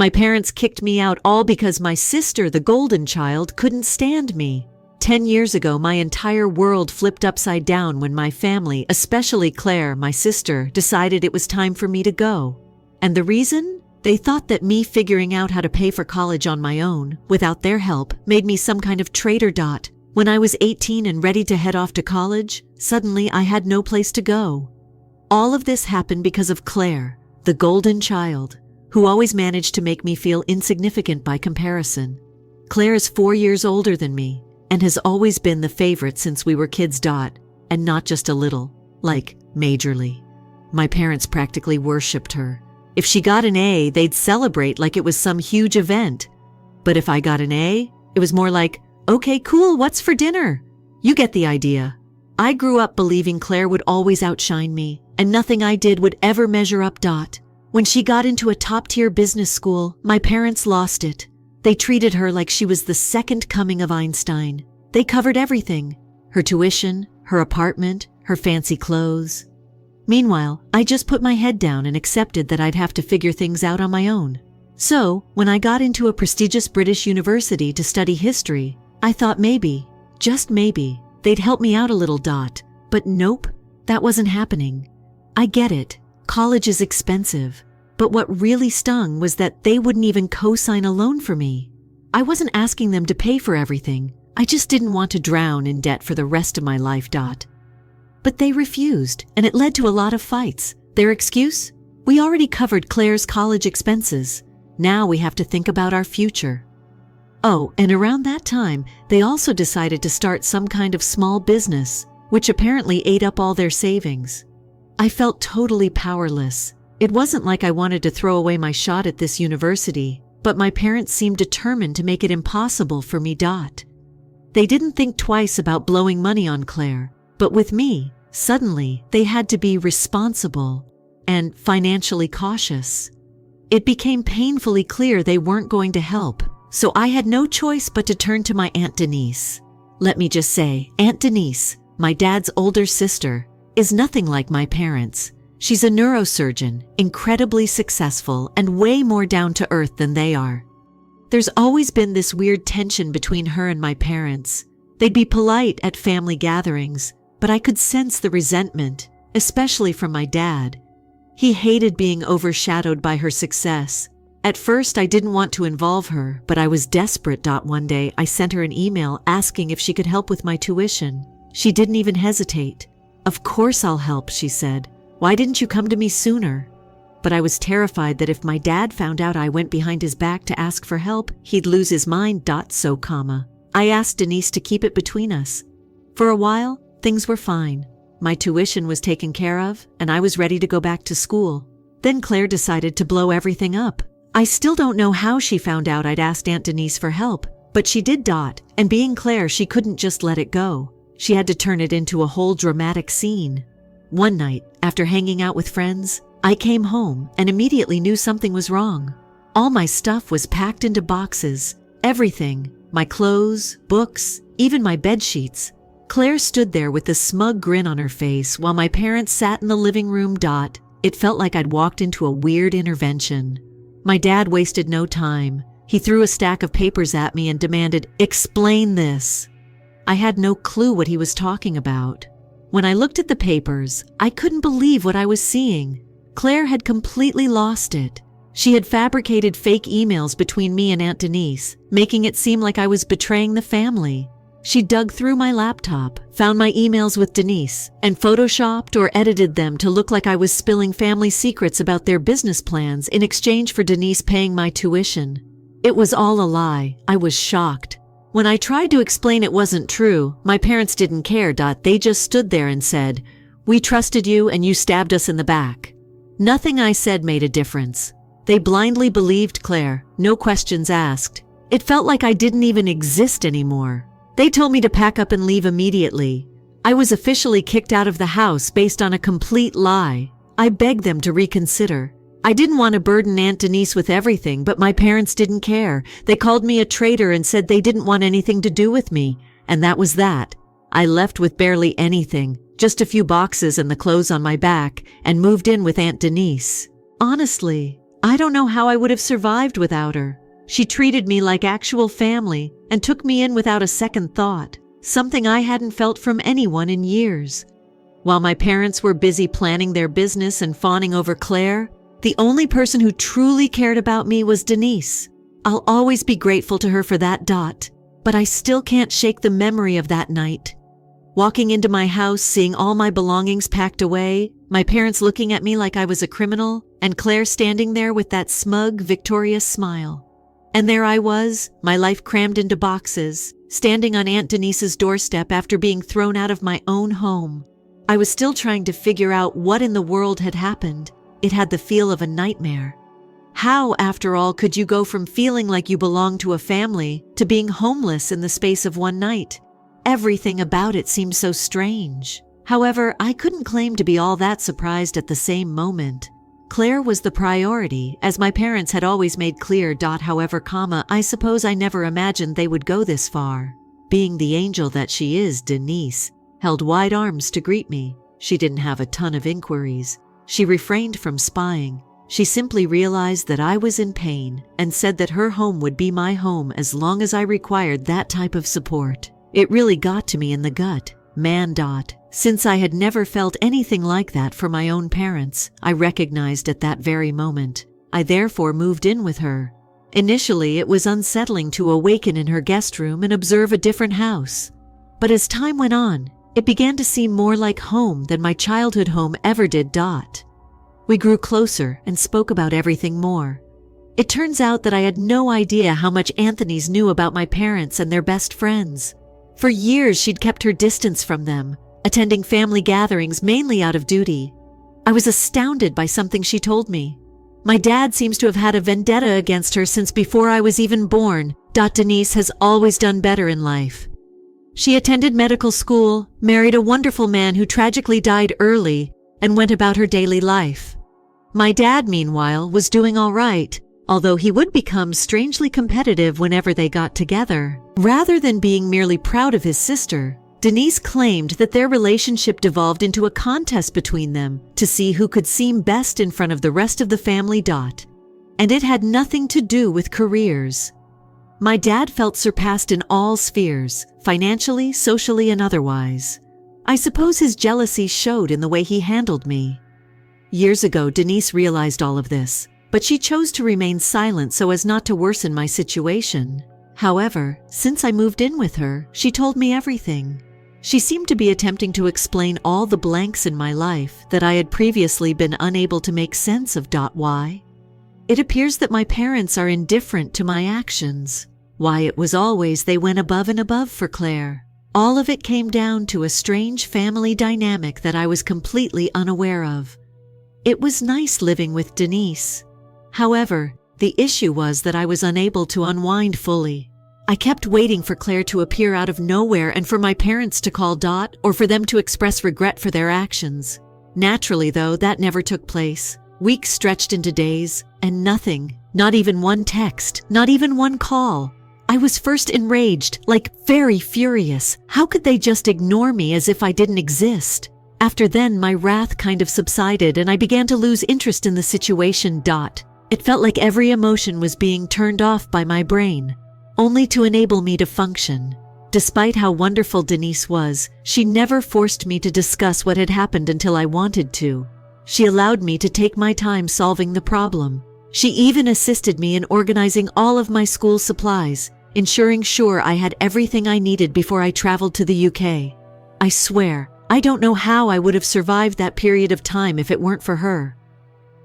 My parents kicked me out all because my sister, the golden child, couldn't stand me. 10 years ago, my entire world flipped upside down when my family, especially Claire, my sister, decided it was time for me to go. And the reason? They thought that me figuring out how to pay for college on my own, without their help, made me some kind of traitor. When I was 18 and ready to head off to college, suddenly I had no place to go. All of this happened because of Claire, the golden child, who always managed to make me feel insignificant by comparison. Claire is 4 years older than me, and has always been the favorite since we were kids. And not just a little, like majorly. My parents practically worshipped her. If she got an A, they'd celebrate like it was some huge event. But if I got an A, it was more like, okay, cool, what's for dinner? You get the idea. I grew up believing Claire would always outshine me, and nothing I did would ever measure up. When she got into a top-tier business school, my parents lost it. They treated her like she was the second coming of Einstein. They covered everything: her tuition, her apartment, her fancy clothes. Meanwhile, I just put my head down and accepted that I'd have to figure things out on my own. So, when I got into a prestigious British university to study history, I thought maybe, just maybe, they'd help me out a little. But nope, that wasn't happening. I get it, college is expensive. But what really stung was that they wouldn't even co-sign a loan for me. I wasn't asking them to pay for everything. I just didn't want to drown in debt for the rest of my life. But they refused, and it led to a lot of fights. Their excuse? We already covered Claire's college expenses. Now we have to think about our future. Oh, and around that time, they also decided to start some kind of small business, which apparently ate up all their savings. I felt totally powerless. It wasn't like I wanted to throw away my shot at this university, but my parents seemed determined to make it impossible for me. They didn't think twice about blowing money on Claire, but with me, suddenly, they had to be responsible and financially cautious. It became painfully clear they weren't going to help, so I had no choice but to turn to my Aunt Denise. Let me just say, Aunt Denise, my dad's older sister, is nothing like my parents. She's a neurosurgeon, incredibly successful, and way more down to earth than they are. There's always been this weird tension between her and my parents. They'd be polite at family gatherings, but I could sense the resentment, especially from my dad. He hated being overshadowed by her success. At first, I didn't want to involve her, but I was desperate. One day, I sent her an email asking if she could help with my tuition. She didn't even hesitate. "Of course I'll help," she said. "Why didn't you come to me sooner?" But I was terrified that if my dad found out I went behind his back to ask for help, he'd lose his mind. I asked Denise to keep it between us. For a while, things were fine. My tuition was taken care of, and I was ready to go back to school. Then Claire decided to blow everything up. I still don't know how she found out I'd asked Aunt Denise for help, but she did. And being Claire, she couldn't just let it go. She had to turn it into a whole dramatic scene. One night, after hanging out with friends, I came home and immediately knew something was wrong. All my stuff was packed into boxes. Everything. My clothes, books, even my bed sheets. Claire stood there with a smug grin on her face while my parents sat in the living room. It felt like I'd walked into a weird intervention. My dad wasted no time. He threw a stack of papers at me and demanded, "Explain this." I had no clue what he was talking about. When I looked at the papers, I couldn't believe what I was seeing. Claire had completely lost it. She had fabricated fake emails between me and Aunt Denise, making it seem like I was betraying the family. She dug through my laptop, found my emails with Denise, and photoshopped or edited them to look like I was spilling family secrets about their business plans in exchange for Denise paying my tuition. It was all a lie. I was shocked. When I tried to explain it wasn't true, my parents didn't care. They just stood there and said, "We trusted you and you stabbed us in the back." Nothing I said made a difference. They blindly believed Claire, no questions asked. It felt like I didn't even exist anymore. They told me to pack up and leave immediately. I was officially kicked out of the house based on a complete lie. I begged them to reconsider. I didn't want to burden Aunt Denise with everything, but my parents didn't care. They called me a traitor and said they didn't want anything to do with me, and that was that. I left with barely anything, just a few boxes and the clothes on my back, and moved in with Aunt Denise. Honestly, I don't know how I would have survived without her. She treated me like actual family and took me in without a second thought, something I hadn't felt from anyone in years. While my parents were busy planning their business and fawning over Claire, the only person who truly cared about me was Denise. I'll always be grateful to her for that. But I still can't shake the memory of that night. Walking into my house, seeing all my belongings packed away, my parents looking at me like I was a criminal, and Claire standing there with that smug, victorious smile. And there I was, my life crammed into boxes, standing on Aunt Denise's doorstep after being thrown out of my own home. I was still trying to figure out what in the world had happened. It had the feel of a nightmare. How, after all, could you go from feeling like you belonged to a family to being homeless in the space of one night? Everything about it seemed so strange. However, I couldn't claim to be all that surprised at the same moment. Claire was the priority, as my parents had always made clear. However, I suppose I never imagined they would go this far. Being the angel that she is, Denise held wide arms to greet me. She didn't have a ton of inquiries. She refrained from spying. She simply realized that I was in pain and said that her home would be my home as long as I required that type of support. It really got to me in the gut. Man. Since I had never felt anything like that for my own parents, I recognized at that very moment. I therefore moved in with her. Initially, it was unsettling to awaken in her guest room and observe a different house. But as time went on, it began to seem more like home than my childhood home ever did. We grew closer and spoke about everything more. It turns out that I had no idea how much Anthony's knew about my parents and their best friends. For years, she'd kept her distance from them, attending family gatherings mainly out of duty. I was astounded by something she told me. My dad seems to have had a vendetta against her since before I was even born. Denise has always done better in life. She attended medical school, married a wonderful man who tragically died early, and went about her daily life. My dad, meanwhile, was doing all right, although he would become strangely competitive whenever they got together. Rather than being merely proud of his sister, Denise claimed that their relationship devolved into a contest between them to see who could seem best in front of the rest of the family. And it had nothing to do with careers. My dad felt surpassed in all spheres, financially, socially, and otherwise. I suppose his jealousy showed in the way he handled me. Years ago, Denise realized all of this, but she chose to remain silent so as not to worsen my situation. However, since I moved in with her, she told me everything. She seemed to be attempting to explain all the blanks in my life that I had previously been unable to make sense of. Why? It appears that my parents are indifferent to my actions. Why, it was always they went above and above for Claire. All of it came down to a strange family dynamic that I was completely unaware of. It was nice living with Denise. However, the issue was that I was unable to unwind fully. I kept waiting for Claire to appear out of nowhere and for my parents to call or for them to express regret for their actions. Naturally, though, that never took place. Weeks stretched into days, and nothing, not even one text, not even one call. I was first enraged, like very furious. How could they just ignore me as if I didn't exist? After then, my wrath kind of subsided and I began to lose interest in the situation. It felt like every emotion was being turned off by my brain, only to enable me to function. Despite how wonderful Denise was, she never forced me to discuss what had happened until I wanted to. She allowed me to take my time solving the problem. She even assisted me in organizing all of my school supplies, ensuring sure I had everything I needed before I traveled to the UK. I swear, I don't know how I would have survived that period of time if it weren't for her.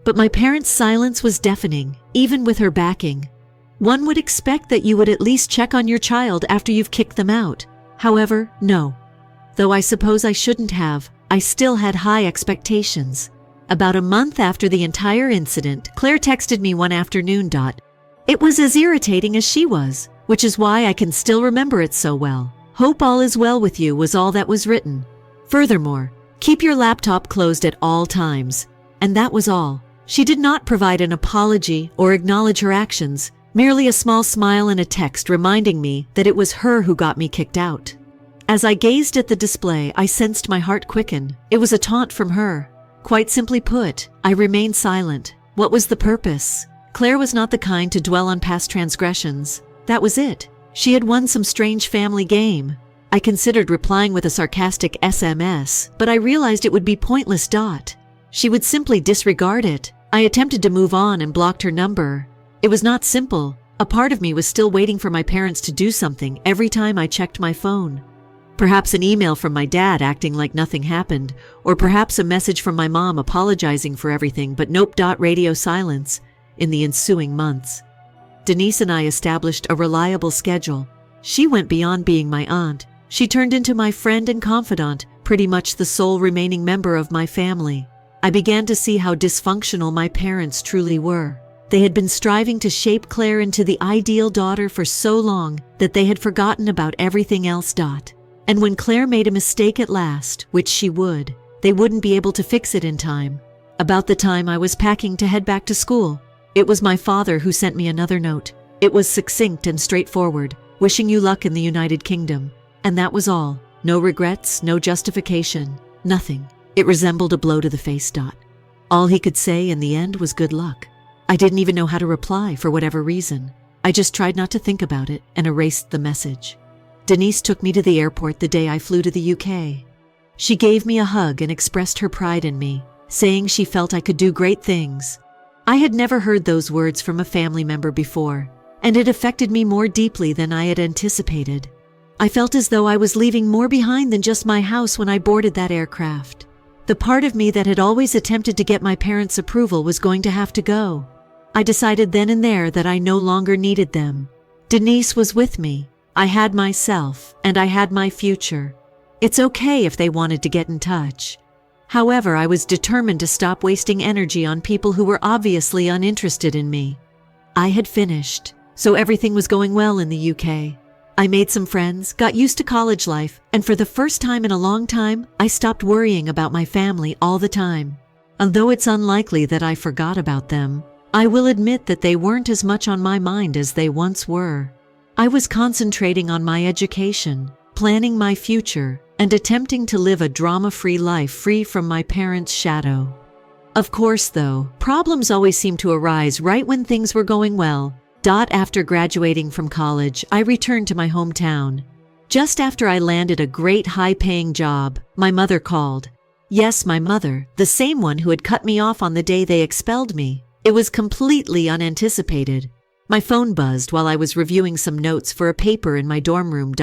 But my parents' silence was deafening, even with her backing. One would expect that you would at least check on your child after you've kicked them out. However, no. Though I suppose I shouldn't have, I still had high expectations. About a month after the entire incident, Claire texted me one afternoon. It was as irritating as she was, which is why I can still remember it so well. Hope all is well with you was all that was written. Furthermore, keep your laptop closed at all times. And that was all. She did not provide an apology or acknowledge her actions, merely a small smile and a text reminding me that it was her who got me kicked out. As I gazed at the display, I sensed my heart quicken. It was a taunt from her. Quite simply put, I remained silent. What was the purpose? Claire was not the kind to dwell on past transgressions. That was it. She had won some strange family game. I considered replying with a sarcastic SMS, but I realized it would be pointless. She would simply disregard it. I attempted to move on and blocked her number. It was not simple. A part of me was still waiting for my parents to do something every time I checked my phone. Perhaps an email from my dad acting like nothing happened, or perhaps a message from my mom apologizing for everything, but nope. Radio silence in the ensuing months. Denise and I established a reliable schedule. She went beyond being my aunt. She turned into my friend and confidant, pretty much the sole remaining member of my family. I began to see how dysfunctional my parents truly were. They had been striving to shape Claire into the ideal daughter for so long that they had forgotten about everything else. And when Claire made a mistake at last, which she would, they wouldn't be able to fix it in time. About the time I was packing to head back to school, it was my father who sent me another note. It was succinct and straightforward, wishing you luck in the United Kingdom. And that was all. No regrets, no justification, nothing. It resembled a blow to the face. All he could say in the end was good luck. I didn't even know how to reply for whatever reason. I just tried not to think about it and erased the message. Denise took me to the airport the day I flew to the UK. She gave me a hug and expressed her pride in me, saying she felt I could do great things. I had never heard those words from a family member before, and it affected me more deeply than I had anticipated. I felt as though I was leaving more behind than just my house when I boarded that aircraft. The part of me that had always attempted to get my parents' approval was going to have to go. I decided then and there that I no longer needed them. Denise was with me. I had myself, and I had my future. It's okay if they wanted to get in touch. However, I was determined to stop wasting energy on people who were obviously uninterested in me. I had finished, so everything was going well in the UK. I made some friends, got used to college life, and for the first time in a long time, I stopped worrying about my family all the time. Although it's unlikely that I forgot about them, I will admit that they weren't as much on my mind as they once were. I was concentrating on my education, planning my future, and attempting to live a drama-free life free from my parents' shadow. Of course, though, problems always seemed to arise right when things were going well. After graduating from college, I returned to my hometown. Just after I landed a great high-paying job, my mother called. Yes, my mother, the same one who had cut me off on the day they expelled me. It was completely unanticipated. My phone buzzed while I was reviewing some notes for a paper in my dorm room.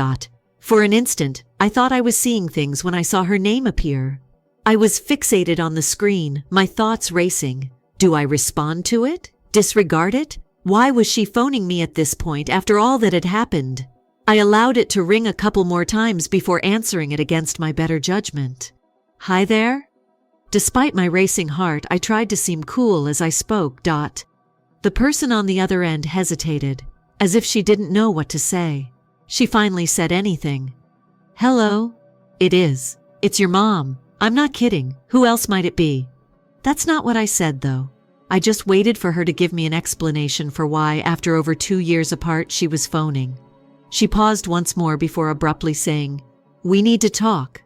For an instant, I thought I was seeing things when I saw her name appear. I was fixated on the screen, my thoughts racing. Do I respond to it? Disregard it? Why was she phoning me at this point after all that had happened? I allowed it to ring a couple more times before answering it against my better judgment. Hi there? Despite my racing heart, I tried to seem cool as I spoke. The person on the other end hesitated, as if she didn't know what to say. She finally said anything. Hello? It is. It's your mom. I'm not kidding. Who else might it be? That's not what I said, though. I just waited for her to give me an explanation for why, after over 2 years apart, she was phoning. She paused once more before abruptly saying, "We need to talk."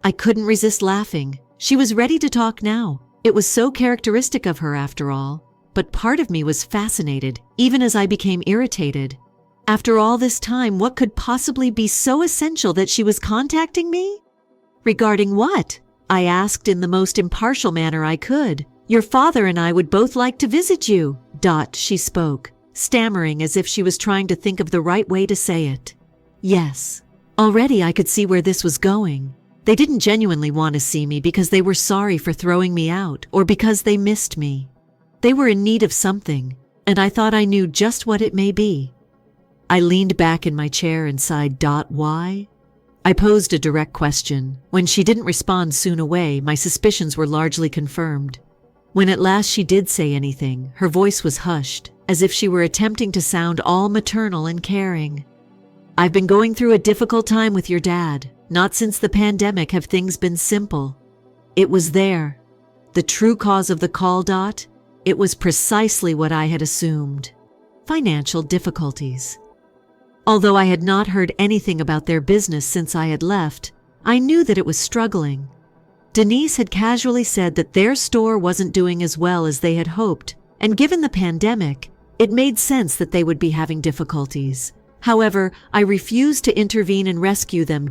I couldn't resist laughing. She was ready to talk now. It was so characteristic of her, after all. But part of me was fascinated, even as I became irritated. After all this time, what could possibly be so essential that she was contacting me? Regarding what? I asked in the most impartial manner I could. Your father and I would both like to visit you. She spoke, stammering as if she was trying to think of the right way to say it. Yes. Already I could see where this was going. They didn't genuinely want to see me because they were sorry for throwing me out or because they missed me. They were in need of something, and I thought I knew just what it may be. I leaned back in my chair and sighed. Why? I posed a direct question. When she didn't respond soon away, my suspicions were largely confirmed. When at last she did say anything, her voice was hushed, as if she were attempting to sound all maternal and caring. I've been going through a difficult time with your dad. Not since the pandemic have things been simple. It was there. The true cause of the call. It was precisely what I had assumed. Financial difficulties. Although I had not heard anything about their business since I had left, I knew that it was struggling. Denise had casually said that their store wasn't doing as well as they had hoped, and given the pandemic, it made sense that they would be having difficulties. However, I refused to intervene and rescue them.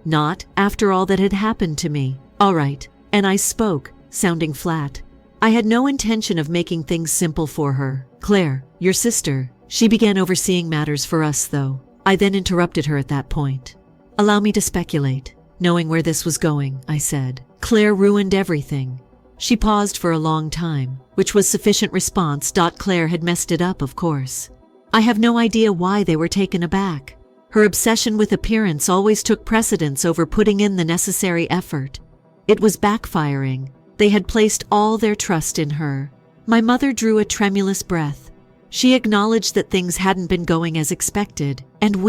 Not after all that had happened to me. All right, and I spoke, sounding flat. I had no intention of making things simple for her. Claire, your sister. She began overseeing matters for us, though. I then interrupted her at that point. Allow me to speculate. Knowing where this was going, I said. Claire ruined everything. She paused for a long time, which was sufficient response. Claire had messed it up, of course. I have no idea why they were taken aback. Her obsession with appearance always took precedence over putting in the necessary effort. It was backfiring. They had placed all their trust in her. My mother drew a tremulous breath. She acknowledged that things hadn't been going as expected, and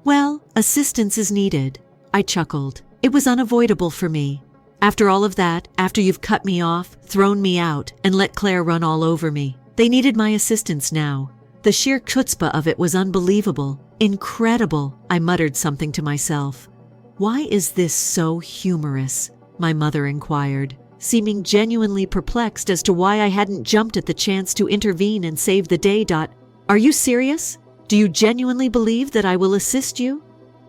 well, assistance is needed. I chuckled. It was unavoidable for me. After all of that, after you've cut me off, thrown me out, and let Claire run all over me, they needed my assistance now. The sheer chutzpah of it was unbelievable. Incredible, I muttered something to myself. Why is this so humorous? My mother inquired, seeming genuinely perplexed as to why I hadn't jumped at the chance to intervene and save the day. Are you serious? Do you genuinely believe that I will assist you?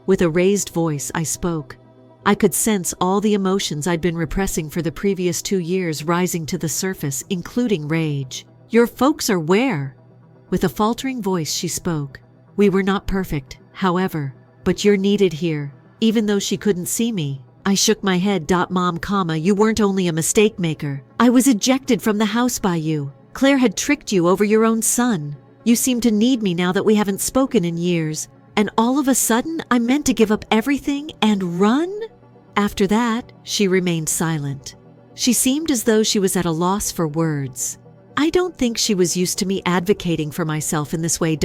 With a raised voice, I spoke. I could sense all the emotions I'd been repressing for the previous 2 years rising to the surface, including rage. Your folks are where? With a faltering voice, she spoke. We were not perfect, however, but you're needed here. Even though she couldn't see me, I shook my head. Mom, you weren't only a mistake maker. I was ejected from the house by you. Claire had tricked you over your own son. You seem to need me now that we haven't spoken in years. And all of a sudden, I'm meant to give up everything and run? After that, she remained silent. She seemed as though she was at a loss for words. I don't think she was used to me advocating for myself in this way.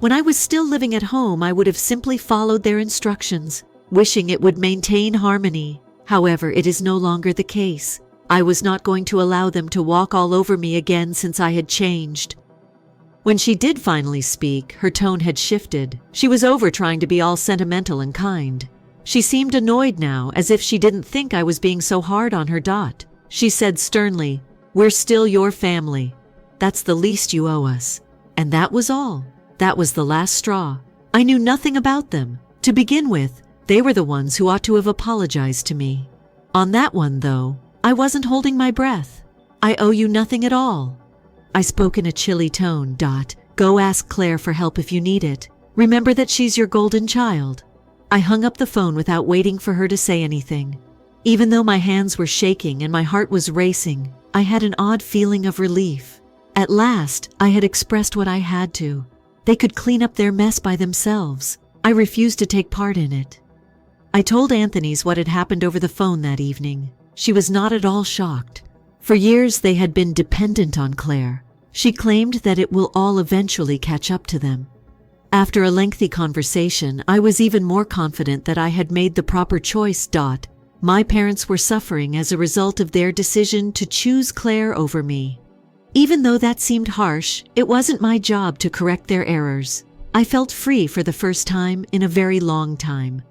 When I was still living at home, I would have simply followed their instructions, wishing it would maintain harmony. However, it is no longer the case. I was not going to allow them to walk all over me again since I had changed. When she did finally speak, her tone had shifted. She was over trying to be all sentimental and kind. She seemed annoyed now, as if she didn't think I was being so hard on her. She said sternly, "We're still your family. That's the least you owe us." And that was all. That was the last straw. I knew nothing about them. To begin with, they were the ones who ought to have apologized to me. On that one, though, I wasn't holding my breath. I owe you nothing at all. I spoke in a chilly tone. Go ask Claire for help if you need it. Remember that she's your golden child. I hung up the phone without waiting for her to say anything. Even though my hands were shaking and my heart was racing, I had an odd feeling of relief. At last, I had expressed what I had to. They could clean up their mess by themselves. I refused to take part in it. I told Anthony's what had happened over the phone that evening. She was not at all shocked. For years, they had been dependent on Claire. She claimed that it will all eventually catch up to them. After a lengthy conversation, I was even more confident that I had made the proper choice. My parents were suffering as a result of their decision to choose Claire over me. Even though that seemed harsh, it wasn't my job to correct their errors. I felt free for the first time in a very long time.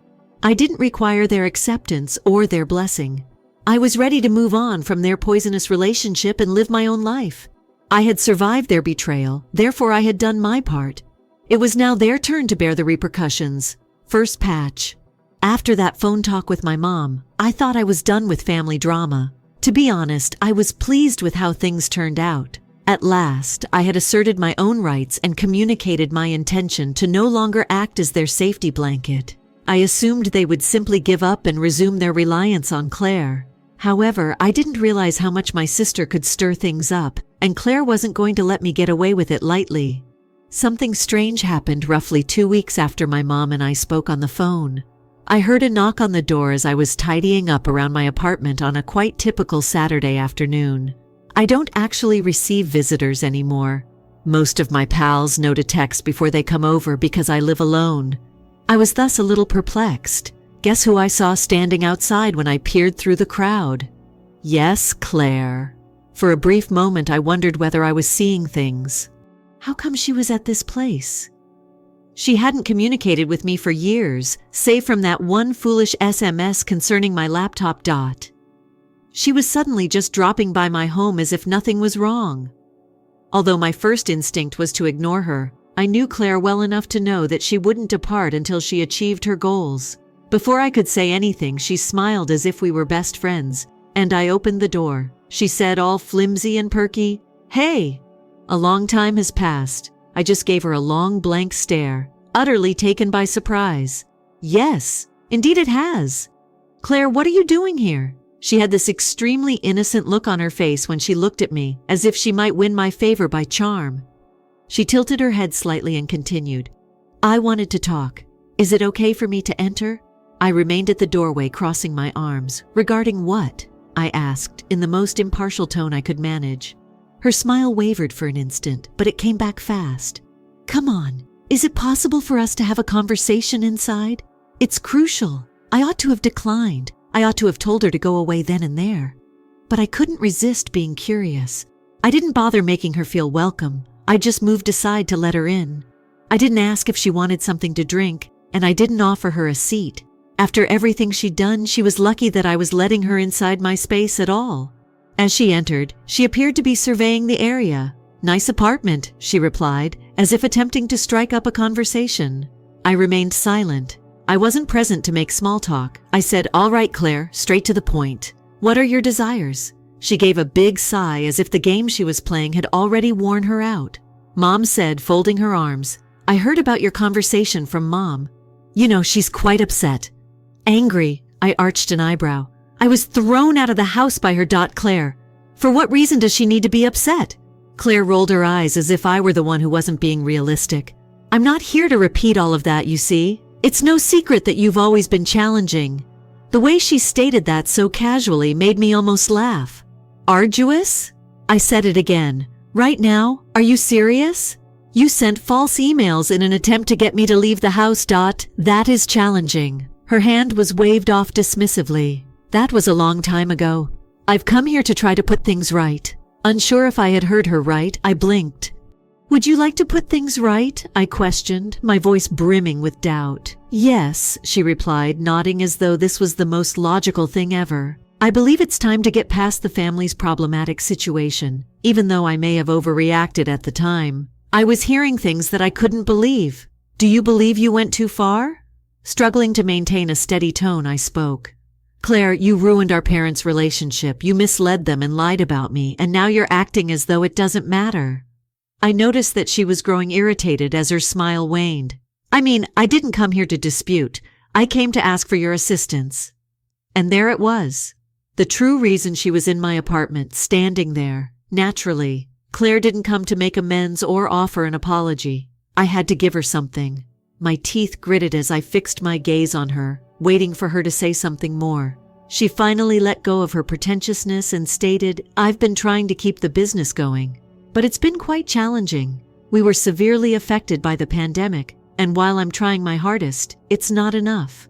I didn't require their acceptance or their blessing. I was ready to move on from their poisonous relationship and live my own life. I had survived their betrayal, therefore I had done my part. It was now their turn to bear the repercussions. First patch. After that phone talk with my mom, I thought I was done with family drama. To be honest, I was pleased with how things turned out. At last, I had asserted my own rights and communicated my intention to no longer act as their safety blanket. I assumed they would simply give up and resume their reliance on Claire. However, I didn't realize how much my sister could stir things up, and Claire wasn't going to let me get away with it lightly. Something strange happened roughly 2 weeks after my mom and I spoke on the phone. I heard a knock on the door as I was tidying up around my apartment on a quite typical Saturday afternoon. I don't actually receive visitors anymore. Most of my pals know to text before they come over because I live alone. I was thus a little perplexed. Guess who I saw standing outside when I peered through the crowd? Yes, Claire. For a brief moment, I wondered whether I was seeing things. How come she was at this place? She hadn't communicated with me for years, save from that one foolish SMS concerning my laptop. She was suddenly just dropping by my home as if nothing was wrong. Although my first instinct was to ignore her, I knew Claire well enough to know that she wouldn't depart until she achieved her goals. Before I could say anything, she smiled as if we were best friends, and I opened the door. She said, all flimsy and perky, "Hey!" A long time has passed. I just gave her a long blank stare, utterly taken by surprise. Yes, indeed it has. "Claire, what are you doing here?" She had this extremely innocent look on her face when she looked at me, as if she might win my favor by charm. She tilted her head slightly and continued, "I wanted to talk. Is it okay for me to enter?" I remained at the doorway, crossing my arms. "Regarding what?" I asked, in the most impartial tone I could manage. Her smile wavered for an instant, but it came back fast. "Come on. Is it possible for us to have a conversation inside? It's crucial. I ought to have declined. I ought to have told her to go away then and there. But I couldn't resist being curious. I didn't bother making her feel welcome. I just moved aside to let her in. I didn't ask if she wanted something to drink, and I didn't offer her a seat. After everything she'd done, she was lucky that I was letting her inside my space at all. As she entered, she appeared to be surveying the area. "Nice apartment," she replied, as if attempting to strike up a conversation. I remained silent. I wasn't present to make small talk. I said, "All right, Claire, straight to the point. What are your desires?" She gave a big sigh as if the game she was playing had already worn her out. Mom said, folding her arms, "I heard about your conversation from Mom. You know, she's quite upset." Angry, I arched an eyebrow. "I was thrown out of the house by her. Claire. For what reason does she need to be upset?" Claire rolled her eyes as if I were the one who wasn't being realistic. "I'm not here to repeat all of that, you see. It's no secret that you've always been challenging." The way she stated that so casually made me almost laugh. "Arduous?" I said it again. "Right now? Are you serious? You sent false emails in an attempt to get me to leave the house. That is challenging." Her hand was waved off dismissively. "That was a long time ago. I've come here to try to put things right." Unsure if I had heard her right, I blinked. "Would you like to put things right?" I questioned, my voice brimming with doubt. "Yes," she replied, nodding as though this was the most logical thing ever. "I believe it's time to get past the family's problematic situation, even though I may have overreacted at the time. I was hearing things that I couldn't believe. Do you believe you went too far?" Struggling to maintain a steady tone, I spoke. "Claire, you ruined our parents' relationship. You misled them and lied about me, and now you're acting as though it doesn't matter." I noticed that she was growing irritated as her smile waned. I didn't come here to dispute. I came to ask for your assistance." And there it was. The true reason she was in my apartment, standing there. Naturally, Claire didn't come to make amends or offer an apology. I had to give her something. My teeth gritted as I fixed my gaze on her, waiting for her to say something more. She finally let go of her pretentiousness and stated, "I've been trying to keep the business going, but it's been quite challenging. We were severely affected by the pandemic, and while I'm trying my hardest, it's not enough.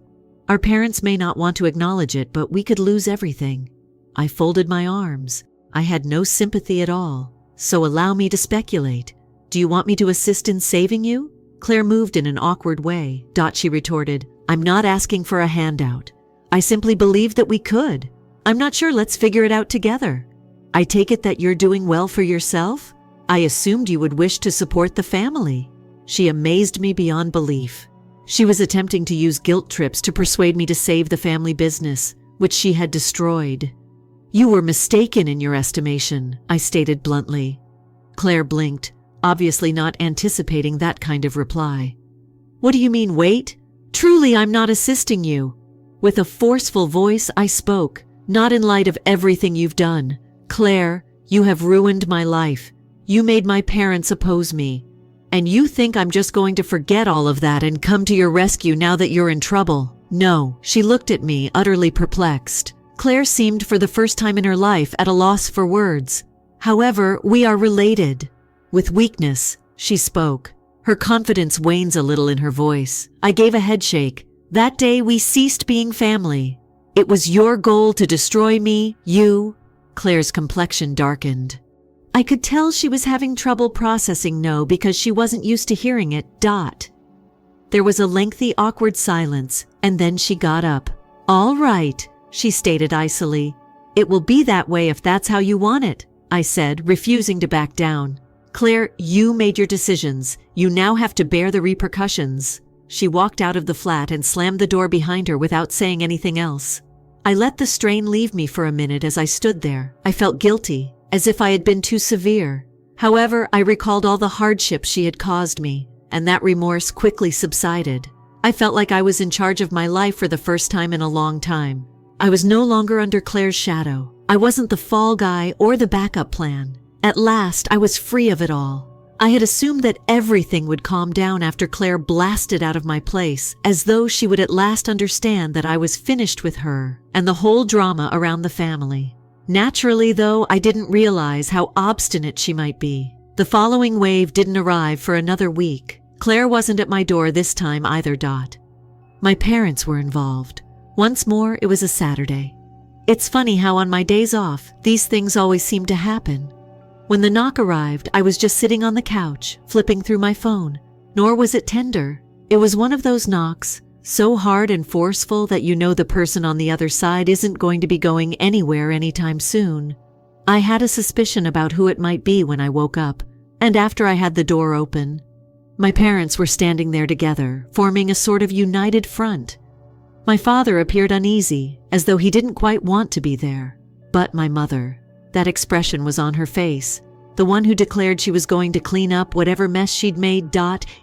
Our parents may not want to acknowledge it, but we could lose everything." I folded my arms. I had no sympathy at all. "So allow me to speculate. Do you want me to assist in saving you?" Claire moved in an awkward way. She retorted, "I'm not asking for a handout. I simply believe that we could. I'm not sure. Let's figure it out together. I take it that you're doing well for yourself? I assumed you would wish to support the family." She amazed me beyond belief. She was attempting to use guilt trips to persuade me to save the family business, which she had destroyed. "You were mistaken in your estimation," I stated bluntly. Claire blinked, obviously not anticipating that kind of reply. "What do you mean, wait? Truly, I'm not assisting you." With a forceful voice, I spoke, "Not in light of everything you've done. Claire, you have ruined my life. You made my parents oppose me. And you think I'm just going to forget all of that and come to your rescue now that you're in trouble? No." She looked at me, utterly perplexed. Claire seemed for the first time in her life at a loss for words. "However, we are related." With weakness, she spoke. Her confidence wanes a little in her voice. I gave a headshake. "That day we ceased being family. It was your goal to destroy me, you." Claire's complexion darkened. I could tell she was having trouble processing no because she wasn't used to hearing it. There was a lengthy, awkward silence, and then she got up. "All right," she stated icily. "It will be that way if that's how you want it," I said, refusing to back down. Claire, you made your decisions. You now have to bear the repercussions. She walked out of the flat and slammed the door behind her without saying anything else. I let the strain leave me for a minute as I stood there. I felt guilty, as if I had been too severe. However, I recalled all the hardships she had caused me, and that remorse quickly subsided. I felt like I was in charge of my life for the first time in a long time. I was no longer under Claire's shadow. I wasn't the fall guy or the backup plan. At last, I was free of it all. I had assumed that everything would calm down after Claire blasted out of my place, as though she would at last understand that I was finished with her and the whole drama around the family. Naturally, though, I didn't realize how obstinate she might be. The following wave didn't arrive for another week. Claire wasn't at my door this time either. My parents were involved. Once more, it was a Saturday. It's funny how on my days off, these things always seem to happen. When the knock arrived, I was just sitting on the couch, flipping through my phone. Nor was it tender. It was one of those knocks, so hard and forceful that you know the person on the other side isn't going to be going anywhere anytime soon. I had a suspicion about who it might be when I woke up, and after I had the door open. My parents were standing there together, forming a sort of united front. My father appeared uneasy, as though he didn't quite want to be there. But my mother, that expression was on her face, the one who declared she was going to clean up whatever mess she'd made,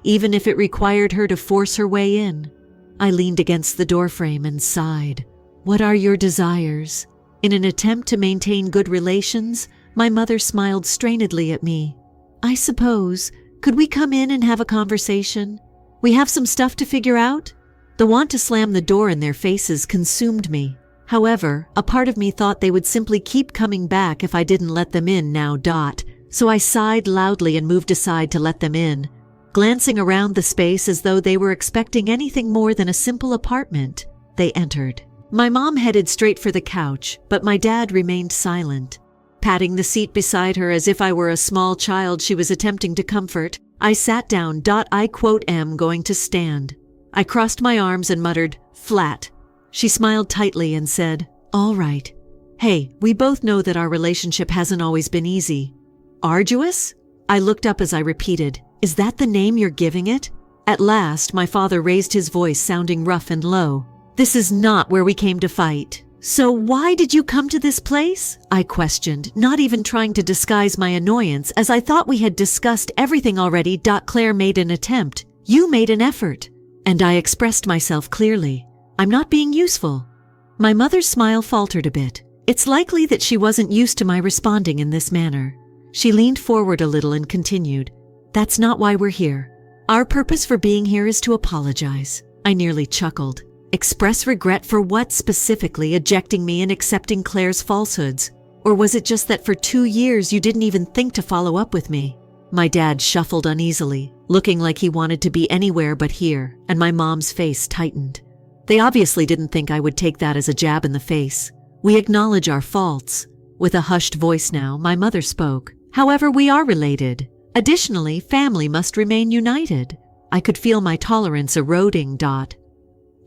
even if it required her to force her way in. I leaned against the doorframe and sighed. What are your desires? In an attempt to maintain good relations, my mother smiled strainedly at me. I suppose, could we come in and have a conversation? We have some stuff to figure out? The want to slam the door in their faces consumed me. However, a part of me thought they would simply keep coming back if I didn't let them in now. So I sighed loudly and moved aside to let them in, glancing around the space as though they were expecting anything more than a simple apartment. They entered. My mom headed straight for the couch, but my dad remained silent. Patting the seat beside her as if I were a small child she was attempting to comfort, I sat down. I am going to stand. I crossed my arms and muttered, flat. She smiled tightly and said, all right. Hey, we both know that our relationship hasn't always been easy. Arduous? I looked up as I repeated, is that the name you're giving it? At last, my father raised his voice, sounding rough and low. This is not where we came to fight. So why did you come to this place? I questioned, not even trying to disguise my annoyance, as I thought we had discussed everything already. Claire made an attempt. You made an effort. And I expressed myself clearly. I'm not being useful. My mother's smile faltered a bit. It's likely that she wasn't used to my responding in this manner. She leaned forward a little and continued, that's not why we're here. Our purpose for being here is to apologize. I nearly chuckled. Express regret for what specifically, ejecting me and accepting Claire's falsehoods? Or was it just that for 2 years you didn't even think to follow up with me? My dad shuffled uneasily, looking like he wanted to be anywhere but here, and my mom's face tightened. They obviously didn't think I would take that as a jab in the face. We acknowledge our faults. With a hushed voice now, my mother spoke. However, we are related. Additionally, family must remain united. I could feel my tolerance eroding.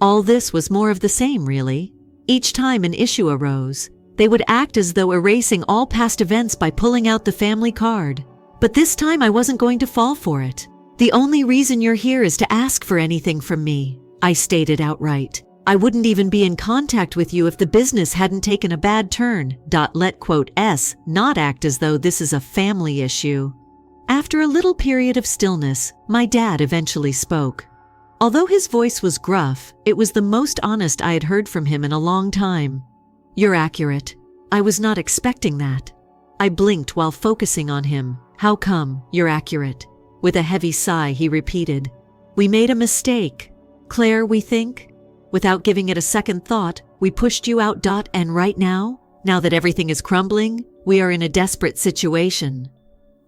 All this was more of the same, really. Each time an issue arose, they would act as though erasing all past events by pulling out the family card. But this time I wasn't going to fall for it. The only reason you're here is to ask for anything from me, I stated outright. I wouldn't even be in contact with you if the business hadn't taken a bad turn. Let not act as though this is a family issue. After a little period of stillness, my dad eventually spoke. Although his voice was gruff, it was the most honest I had heard from him in a long time. You're accurate. I was not expecting that. I blinked while focusing on him. How come? You're accurate. With a heavy sigh, he repeated. We made a mistake. Claire, we think. Without giving it a second thought, we pushed you out. And right now that everything is crumbling, we are in a desperate situation.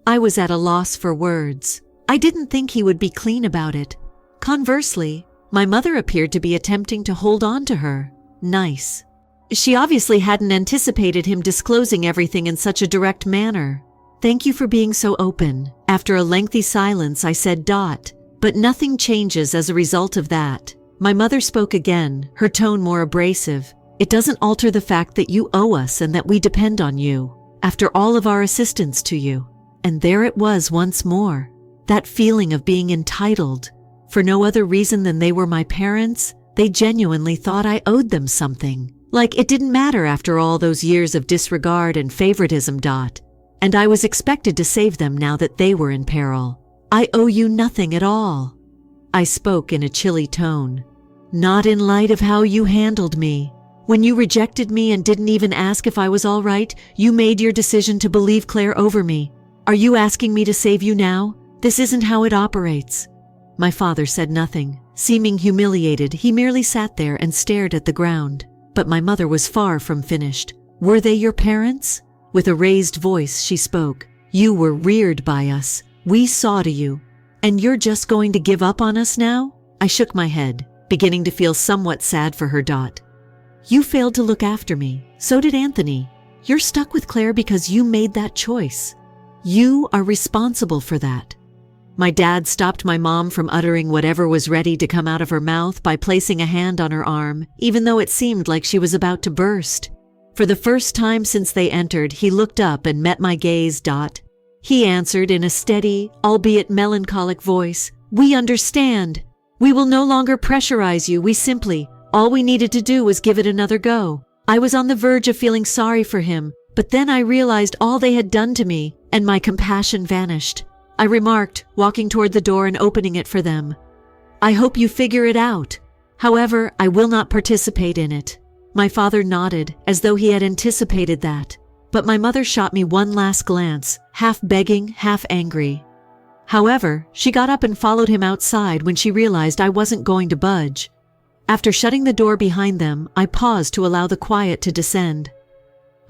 I was at a loss for words. I didn't think he would be clean about it. Conversely, my mother appeared to be attempting to hold on to her. Nice. She obviously hadn't anticipated him disclosing everything in such a direct manner. Thank you for being so open. After a lengthy silence, I said. But nothing changes as a result of that. My mother spoke again, her tone more abrasive. It doesn't alter the fact that you owe us and that we depend on you. After all of our assistance to you, And there it was once more. That feeling of being entitled. For no other reason than they were my parents, they genuinely thought I owed them something. Like it didn't matter after all those years of disregard and favoritism. And I was expected to save them now that they were in peril. I owe you nothing at all. I spoke in a chilly tone. Not in light of how you handled me. When you rejected me and didn't even ask if I was all right, you made your decision to believe Claire over me. Are you asking me to save you now? This isn't how it operates. My father said nothing. Seeming humiliated, he merely sat there and stared at the ground. But my mother was far from finished. Were they your parents? With a raised voice, she spoke. You were reared by us. We saw to you. And you're just going to give up on us now? I shook my head, beginning to feel somewhat sad for her. You failed to look after me. So did Anthony. You're stuck with Claire because you made that choice. You are responsible for that. My dad stopped my mom from uttering whatever was ready to come out of her mouth by placing a hand on her arm, even though it seemed like she was about to burst. For the first time since they entered, he looked up and met my gaze. He answered in a steady, albeit melancholic voice, We understand. We will no longer pressurize you. All we needed to do was give it another go. I was on the verge of feeling sorry for him, but then I realized all they had done to me, and my compassion vanished. I remarked, walking toward the door and opening it for them. I hope you figure it out. However, I will not participate in it. My father nodded, as though he had anticipated that. But my mother shot me one last glance, half begging, half angry. However, she got up and followed him outside when she realized I wasn't going to budge. After shutting the door behind them, I paused to allow the quiet to descend.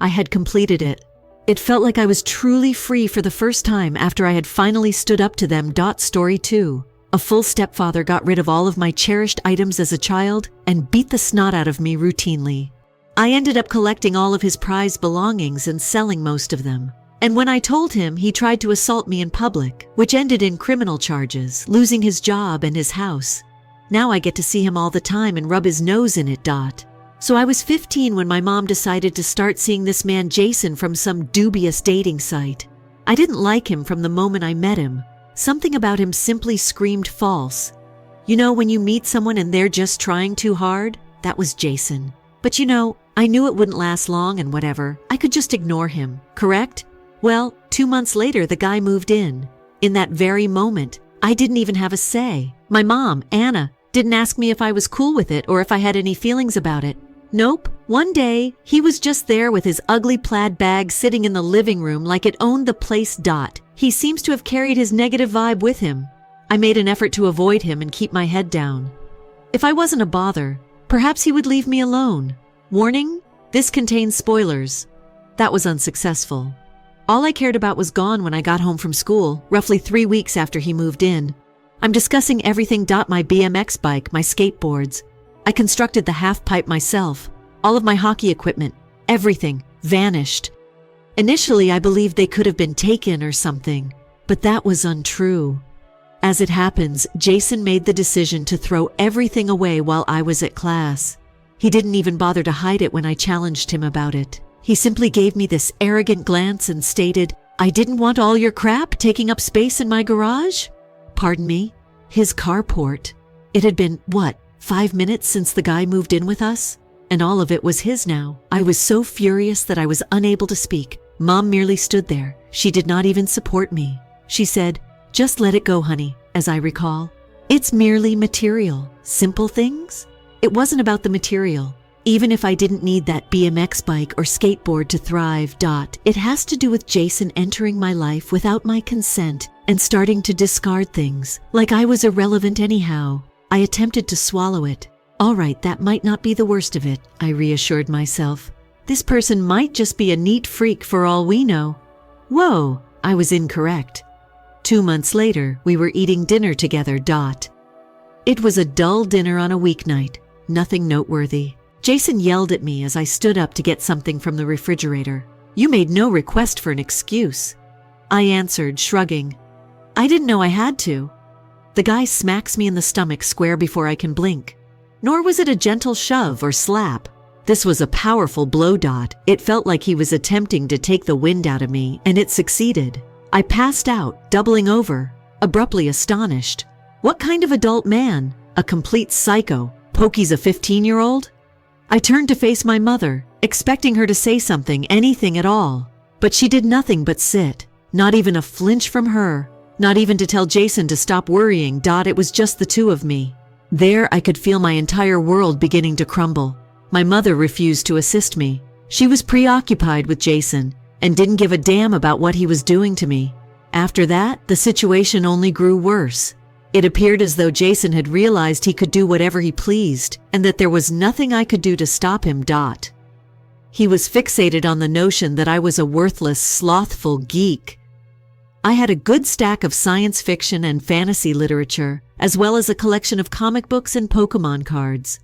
I had completed it. It felt like I was truly free for the first time after I had finally stood up to them. Story 2. A full stepfather got rid of all of my cherished items as a child and beat the snot out of me routinely. I ended up collecting all of his prized belongings and selling most of them. And when I told him, he tried to assault me in public, which ended in criminal charges, losing his job and his house. Now I get to see him all the time and rub his nose in it. So I was 15 when my mom decided to start seeing this man Jason from some dubious dating site. I didn't like him from the moment I met him. Something about him simply screamed false. You know, when you meet someone and they're just trying too hard? That was Jason. But I knew it wouldn't last long and whatever. I could just ignore him, correct? Well, 2 months later, the guy moved in. In that very moment, I didn't even have a say. My mom, Anna, didn't ask me if I was cool with it or if I had any feelings about it. Nope. One day, he was just there with his ugly plaid bag sitting in the living room like it owned the place. He seems to have carried his negative vibe with him. I made an effort to avoid him and keep my head down. If I wasn't a bother, perhaps he would leave me alone. Warning, this contains spoilers. That was unsuccessful. All I cared about was gone when I got home from school, roughly 3 weeks after he moved in. I'm discussing everything. My BMX bike, my skateboards. I constructed the half pipe myself. All of my hockey equipment, everything, vanished. Initially, I believed they could have been taken or something, but that was untrue. As it happens, Jason made the decision to throw everything away while I was at class. He didn't even bother to hide it when I challenged him about it. He simply gave me this arrogant glance and stated, I didn't want all your crap taking up space in my garage? Pardon me? His carport. It had been, 5 minutes since the guy moved in with us? And all of it was his now. I was so furious that I was unable to speak. Mom merely stood there. She did not even support me. She said, just let it go, honey, as I recall. It's merely material. Simple things? It wasn't about the material. Even if I didn't need that BMX bike or skateboard to thrive, it has to do with Jason entering my life without my consent and starting to discard things, like I was irrelevant anyhow. I attempted to swallow it. All right, that might not be the worst of it, I reassured myself. This person might just be a neat freak for all we know. Whoa, I was incorrect. 2 months later, we were eating dinner together. It was a dull dinner on a weeknight, nothing noteworthy. Jason yelled at me as I stood up to get something from the refrigerator. You made no request for an excuse. I answered, shrugging. I didn't know I had to. The guy smacks me in the stomach square before I can blink. Nor was it a gentle shove or slap. This was a powerful blow. It felt like he was attempting to take the wind out of me, and it succeeded. I passed out, doubling over, abruptly astonished. What kind of adult man? A complete psycho. Pokey's a 15-year-old? I turned to face my mother, expecting her to say something, anything at all. But she did nothing but sit. Not even a flinch from her. Not even to tell Jason to stop worrying. It was just the two of me. There I could feel my entire world beginning to crumble. My mother refused to assist me. She was preoccupied with Jason and didn't give a damn about what he was doing to me. After that, the situation only grew worse. It appeared as though Jason had realized he could do whatever he pleased and that there was nothing I could do to stop him. He was fixated on the notion that I was a worthless, slothful geek. I had a good stack of science fiction and fantasy literature, as well as a collection of comic books and Pokemon cards.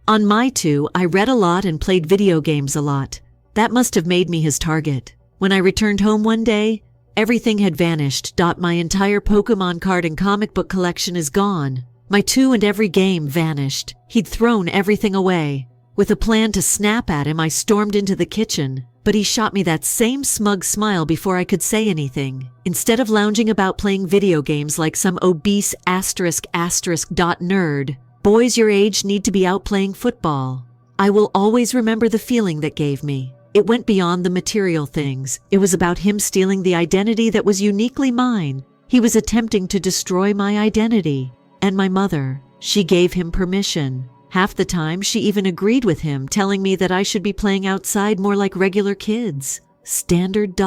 On my two, I read a lot and played video games a lot. That must have made me his target. When I returned home one day, everything had vanished. My entire Pokemon card and comic book collection is gone. My two and every game vanished. He'd thrown everything away. With a plan to snap at him, I stormed into the kitchen, but he shot me that same smug smile before I could say anything. Instead of lounging about playing video games like some obese nerd, boys your age need to be out playing football. I will always remember the feeling that gave me. It went beyond the material things. It was about him stealing the identity that was uniquely mine. He was attempting to destroy my identity. And my mother, she gave him permission. Half the time, she even agreed with him, telling me that I should be playing outside more like regular kids. Standard.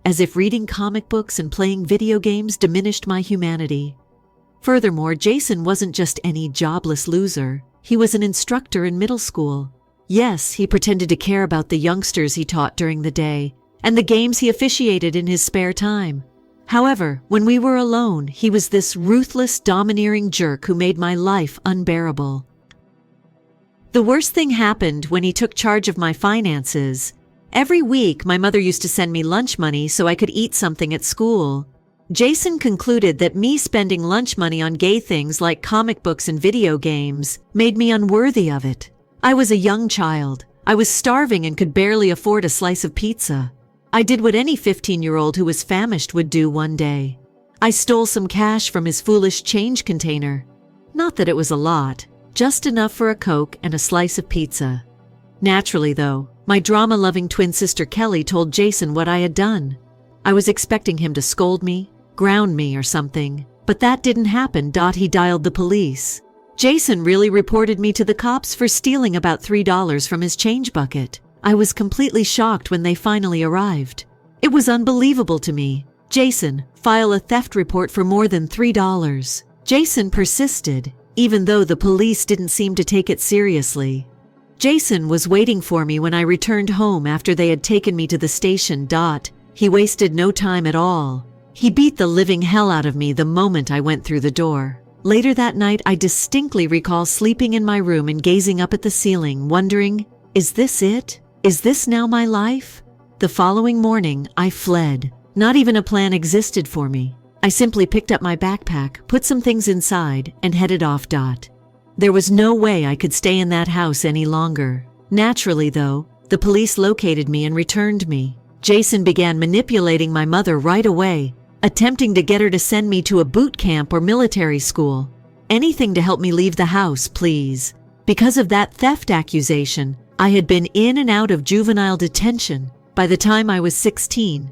As if reading comic books and playing video games diminished my humanity. Furthermore, Jason wasn't just any jobless loser. He was an instructor in middle school. Yes, he pretended to care about the youngsters he taught during the day, and the games he officiated in his spare time. However, when we were alone, he was this ruthless, domineering jerk who made my life unbearable. The worst thing happened when he took charge of my finances. Every week, my mother used to send me lunch money so I could eat something at school. Jason concluded that me spending lunch money on gay things like comic books and video games made me unworthy of it. I was a young child. I was starving and could barely afford a slice of pizza. I did what any 15-year-old who was famished would do one day. I stole some cash from his foolish change container. Not that it was a lot. Just enough for a Coke and a slice of pizza. Naturally, though, my drama-loving twin sister Kelly told Jason what I had done. I was expecting him to scold me, ground me or something, but that didn't happen. He dialed the police. Jason really reported me to the cops for stealing about $3 from his change bucket. I was completely shocked when they finally arrived. It was unbelievable to me. Jason, file a theft report for more than $3. Jason persisted, even though the police didn't seem to take it seriously. Jason was waiting for me when I returned home after they had taken me to the station. He wasted no time at all. He beat the living hell out of me the moment I went through the door. Later that night, I distinctly recall sleeping in my room and gazing up at the ceiling, wondering, is this it? Is this now my life? The following morning, I fled. Not even a plan existed for me. I simply picked up my backpack, put some things inside, and headed off. There was no way I could stay in that house any longer. Naturally, though, the police located me and returned me. Jason began manipulating my mother right away, attempting to get her to send me to a boot camp or military school. Anything to help me leave the house, please. Because of that theft accusation, I had been in and out of juvenile detention by the time I was 16.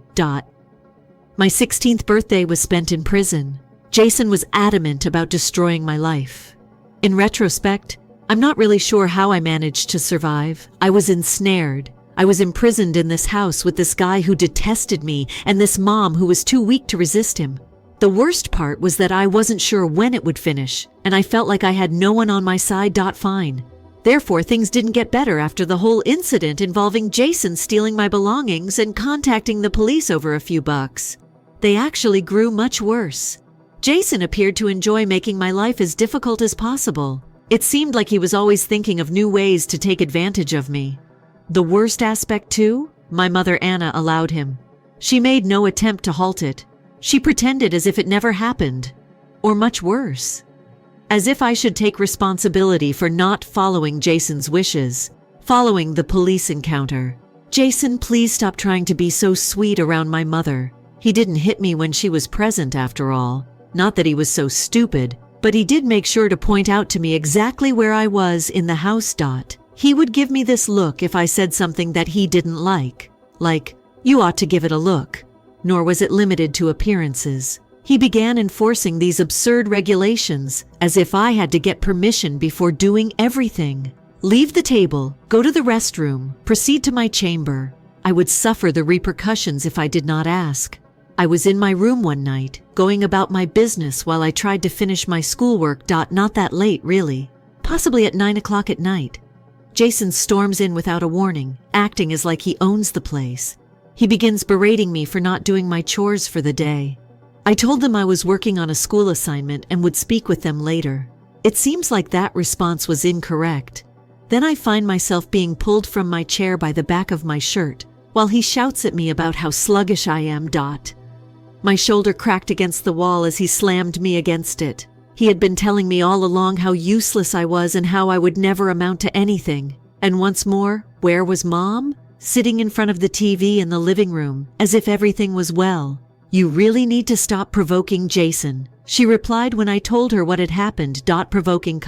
My 16th birthday was spent in prison. Jason was adamant about destroying my life. In retrospect, I'm not really sure how I managed to survive. I was ensnared. I was imprisoned in this house with this guy who detested me and this mom who was too weak to resist him. The worst part was that I wasn't sure when it would finish, and I felt like I had no one on my side. Fine. Therefore, things didn't get better after the whole incident involving Jason stealing my belongings and contacting the police over a few bucks. They actually grew much worse. Jason appeared to enjoy making my life as difficult as possible. It seemed like he was always thinking of new ways to take advantage of me. The worst aspect, too, my mother Anna allowed him. She made no attempt to halt it. She pretended as if it never happened. Or much worse. As if I should take responsibility for not following Jason's wishes, following the police encounter. Jason, please stop trying to be so sweet around my mother. He didn't hit me when she was present after all. Not that he was so stupid, but he did make sure to point out to me exactly where I was in the house. He would give me this look if I said something that he didn't like, "You ought to give it a look." Nor was it limited to appearances. He began enforcing these absurd regulations as if I had to get permission before doing everything. Leave the table, go to the restroom, proceed to my chamber. I would suffer the repercussions if I did not ask. I was in my room one night, going about my business while I tried to finish my schoolwork. Not that late, really. Possibly at 9 o'clock at night. Jason storms in without a warning, acting as like he owns the place. He begins berating me for not doing my chores for the day. I told them I was working on a school assignment and would speak with them later. It seems like that response was incorrect. Then I find myself being pulled from my chair by the back of my shirt, while he shouts at me about how sluggish I am. My shoulder cracked against the wall as he slammed me against it. He had been telling me all along how useless I was and how I would never amount to anything. And once more, where was Mom? Sitting in front of the TV in the living room, as if everything was well. "You really need to stop provoking Jason," she replied when I told her what had happened. Provoking,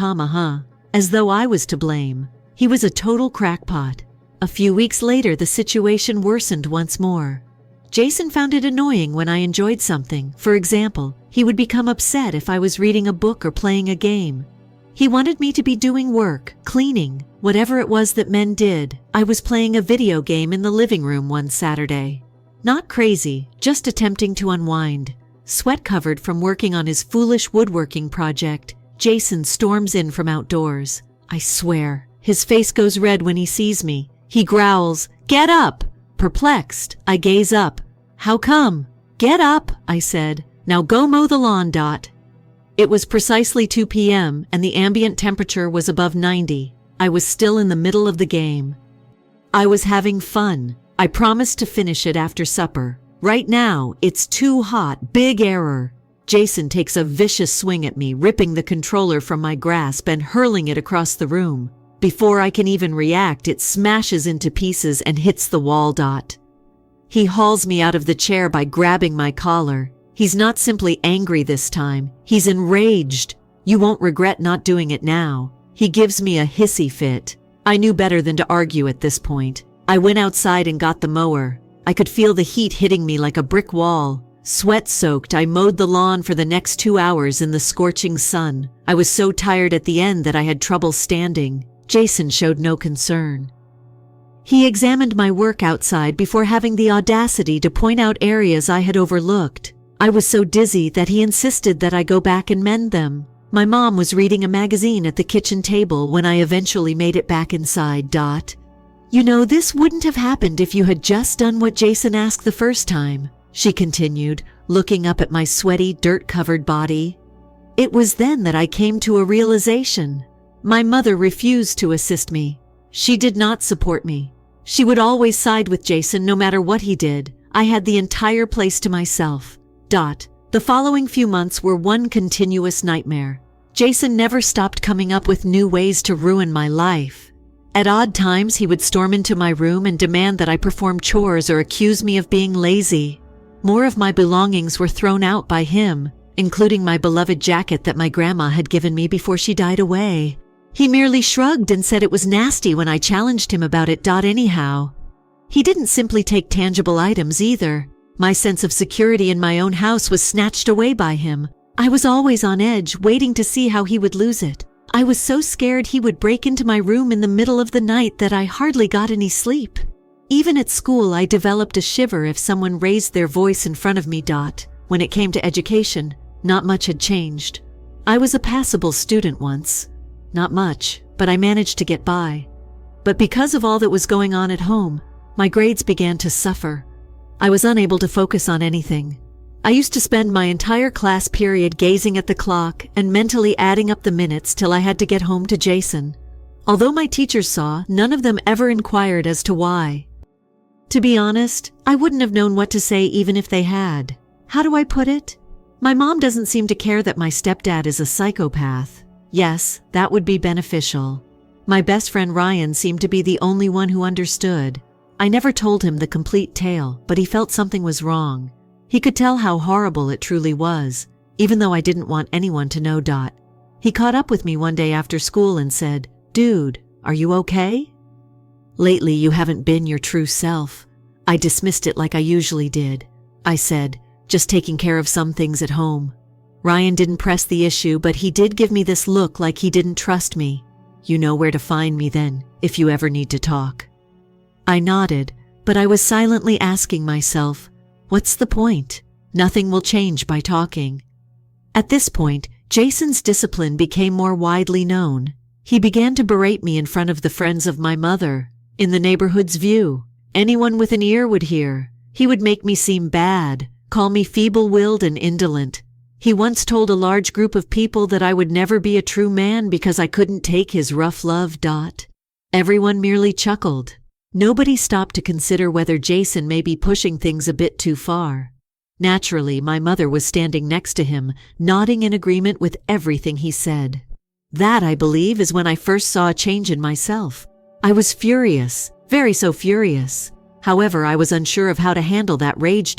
as though I was to blame. He was a total crackpot. A few weeks later, the situation worsened once more. Jason found it annoying when I enjoyed something. For example, he would become upset if I was reading a book or playing a game. He wanted me to be doing work, cleaning, whatever it was that men did. I was playing a video game in the living room one Saturday. Not crazy, just attempting to unwind. Sweat-covered from working on his foolish woodworking project, Jason storms in from outdoors. I swear, his face goes red when he sees me. He growls, "Get up!" Perplexed, I gaze up. "How come?" "Get up," I said. "Now go mow the lawn." It was precisely 2 p.m. and the ambient temperature was above 90. I was still in the middle of the game. I was having fun. I promised to finish it after supper. Right now, it's too hot. Big error. Jason takes a vicious swing at me, ripping the controller from my grasp and hurling it across the room. Before I can even react, it smashes into pieces and hits the wall. He hauls me out of the chair by grabbing my collar. He's not simply angry this time. He's enraged. "You won't regret not doing it now." He gives me a hissy fit. I knew better than to argue at this point. I went outside and got the mower. I could feel the heat hitting me like a brick wall. Sweat-soaked, I mowed the lawn for the next 2 hours in the scorching sun. I was so tired at the end that I had trouble standing. Jason showed no concern. He examined my work outside before having the audacity to point out areas I had overlooked. I was so dizzy that he insisted that I go back and mend them. My mom was reading a magazine at the kitchen table when I eventually made it back inside. "You know, this wouldn't have happened if you had just done what Jason asked the first time," she continued, looking up at my sweaty, dirt-covered body. It was then that I came to a realization. My mother refused to assist me. She did not support me. She would always side with Jason no matter what he did. I had the entire place to myself. The following few months were one continuous nightmare. Jason never stopped coming up with new ways to ruin my life. At odd times, he would storm into my room and demand that I perform chores or accuse me of being lazy. More of my belongings were thrown out by him, including my beloved jacket that my grandma had given me before she died away. He merely shrugged and said it was nasty when I challenged him about it. Anyhow, he didn't simply take tangible items either. My sense of security in my own house was snatched away by him. I was always on edge, waiting to see how he would lose it. I was so scared he would break into my room in the middle of the night that I hardly got any sleep. Even at school, I developed a shiver if someone raised their voice in front of me. When it came to education, not much had changed. I was a passable student once. Not much, but I managed to get by. But because of all that was going on at home, my grades began to suffer. I was unable to focus on anything. I used to spend my entire class period gazing at the clock and mentally adding up the minutes till I had to get home to Jason. Although my teachers saw, none of them ever inquired as to why. To be honest, I wouldn't have known what to say even if they had. How do I put it? My mom doesn't seem to care that my stepdad is a psychopath. Yes, that would be beneficial. My best friend Ryan seemed to be the only one who understood. I never told him the complete tale, but he felt something was wrong. He could tell how horrible it truly was, even though I didn't want anyone to know. He caught up with me one day after school and said, "Dude, are you okay? Lately you haven't been your true self." I dismissed it like I usually did. I said, "Just taking care of some things at home." Ryan didn't press the issue, but he did give me this look like he didn't trust me. "You know where to find me then, if you ever need to talk." I nodded, but I was silently asking myself, what's the point? Nothing will change by talking. At this point, Jason's discipline became more widely known. He began to berate me in front of the friends of my mother, in the neighborhood's view. Anyone with an ear would hear. He would make me seem bad, call me feeble-willed and indolent. He once told a large group of people that I would never be a true man because I couldn't take his rough love. Everyone merely chuckled. Nobody stopped to consider whether Jason may be pushing things a bit too far. Naturally, my mother was standing next to him, nodding in agreement with everything he said. That, I believe, is when I first saw a change in myself. I was furious, very so furious. However, I was unsure of how to handle that rage.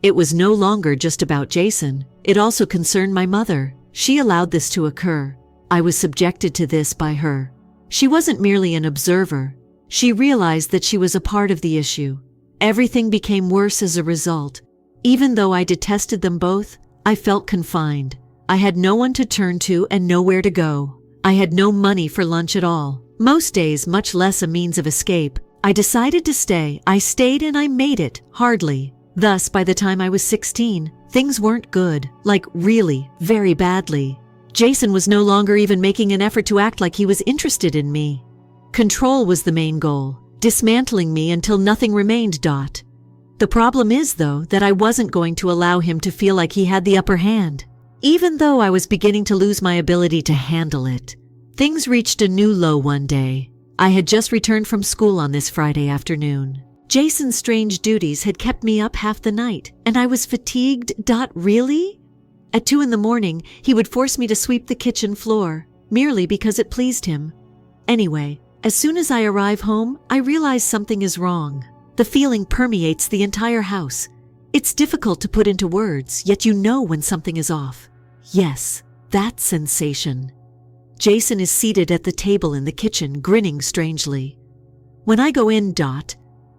It was no longer just about Jason. It also concerned my mother. She allowed this to occur. I was subjected to this by her. She wasn't merely an observer. She realized that she was a part of the issue. Everything became worse as a result. Even though I detested them both, I felt confined. I had no one to turn to and nowhere to go. I had no money for lunch at all. Most days, much less a means of escape. I decided to stay. I stayed and I made it, hardly. Thus, by the time I was 16, things weren't good, like really, very badly. Jason was no longer even making an effort to act like he was interested in me. Control was the main goal, dismantling me until nothing remained. The problem is, though, that I wasn't going to allow him to feel like he had the upper hand. Even though I was beginning to lose my ability to handle it, things reached a new low one day. I had just returned from school on this Friday afternoon. Jason's strange duties had kept me up half the night, and I was fatigued. Really? At 2 a.m, he would force me to sweep the kitchen floor, merely because it pleased him. Anyway, as soon as I arrive home, I realize something is wrong. The feeling permeates the entire house. It's difficult to put into words, yet you know when something is off. Yes, that sensation. Jason is seated at the table in the kitchen, grinning strangely. When I go in,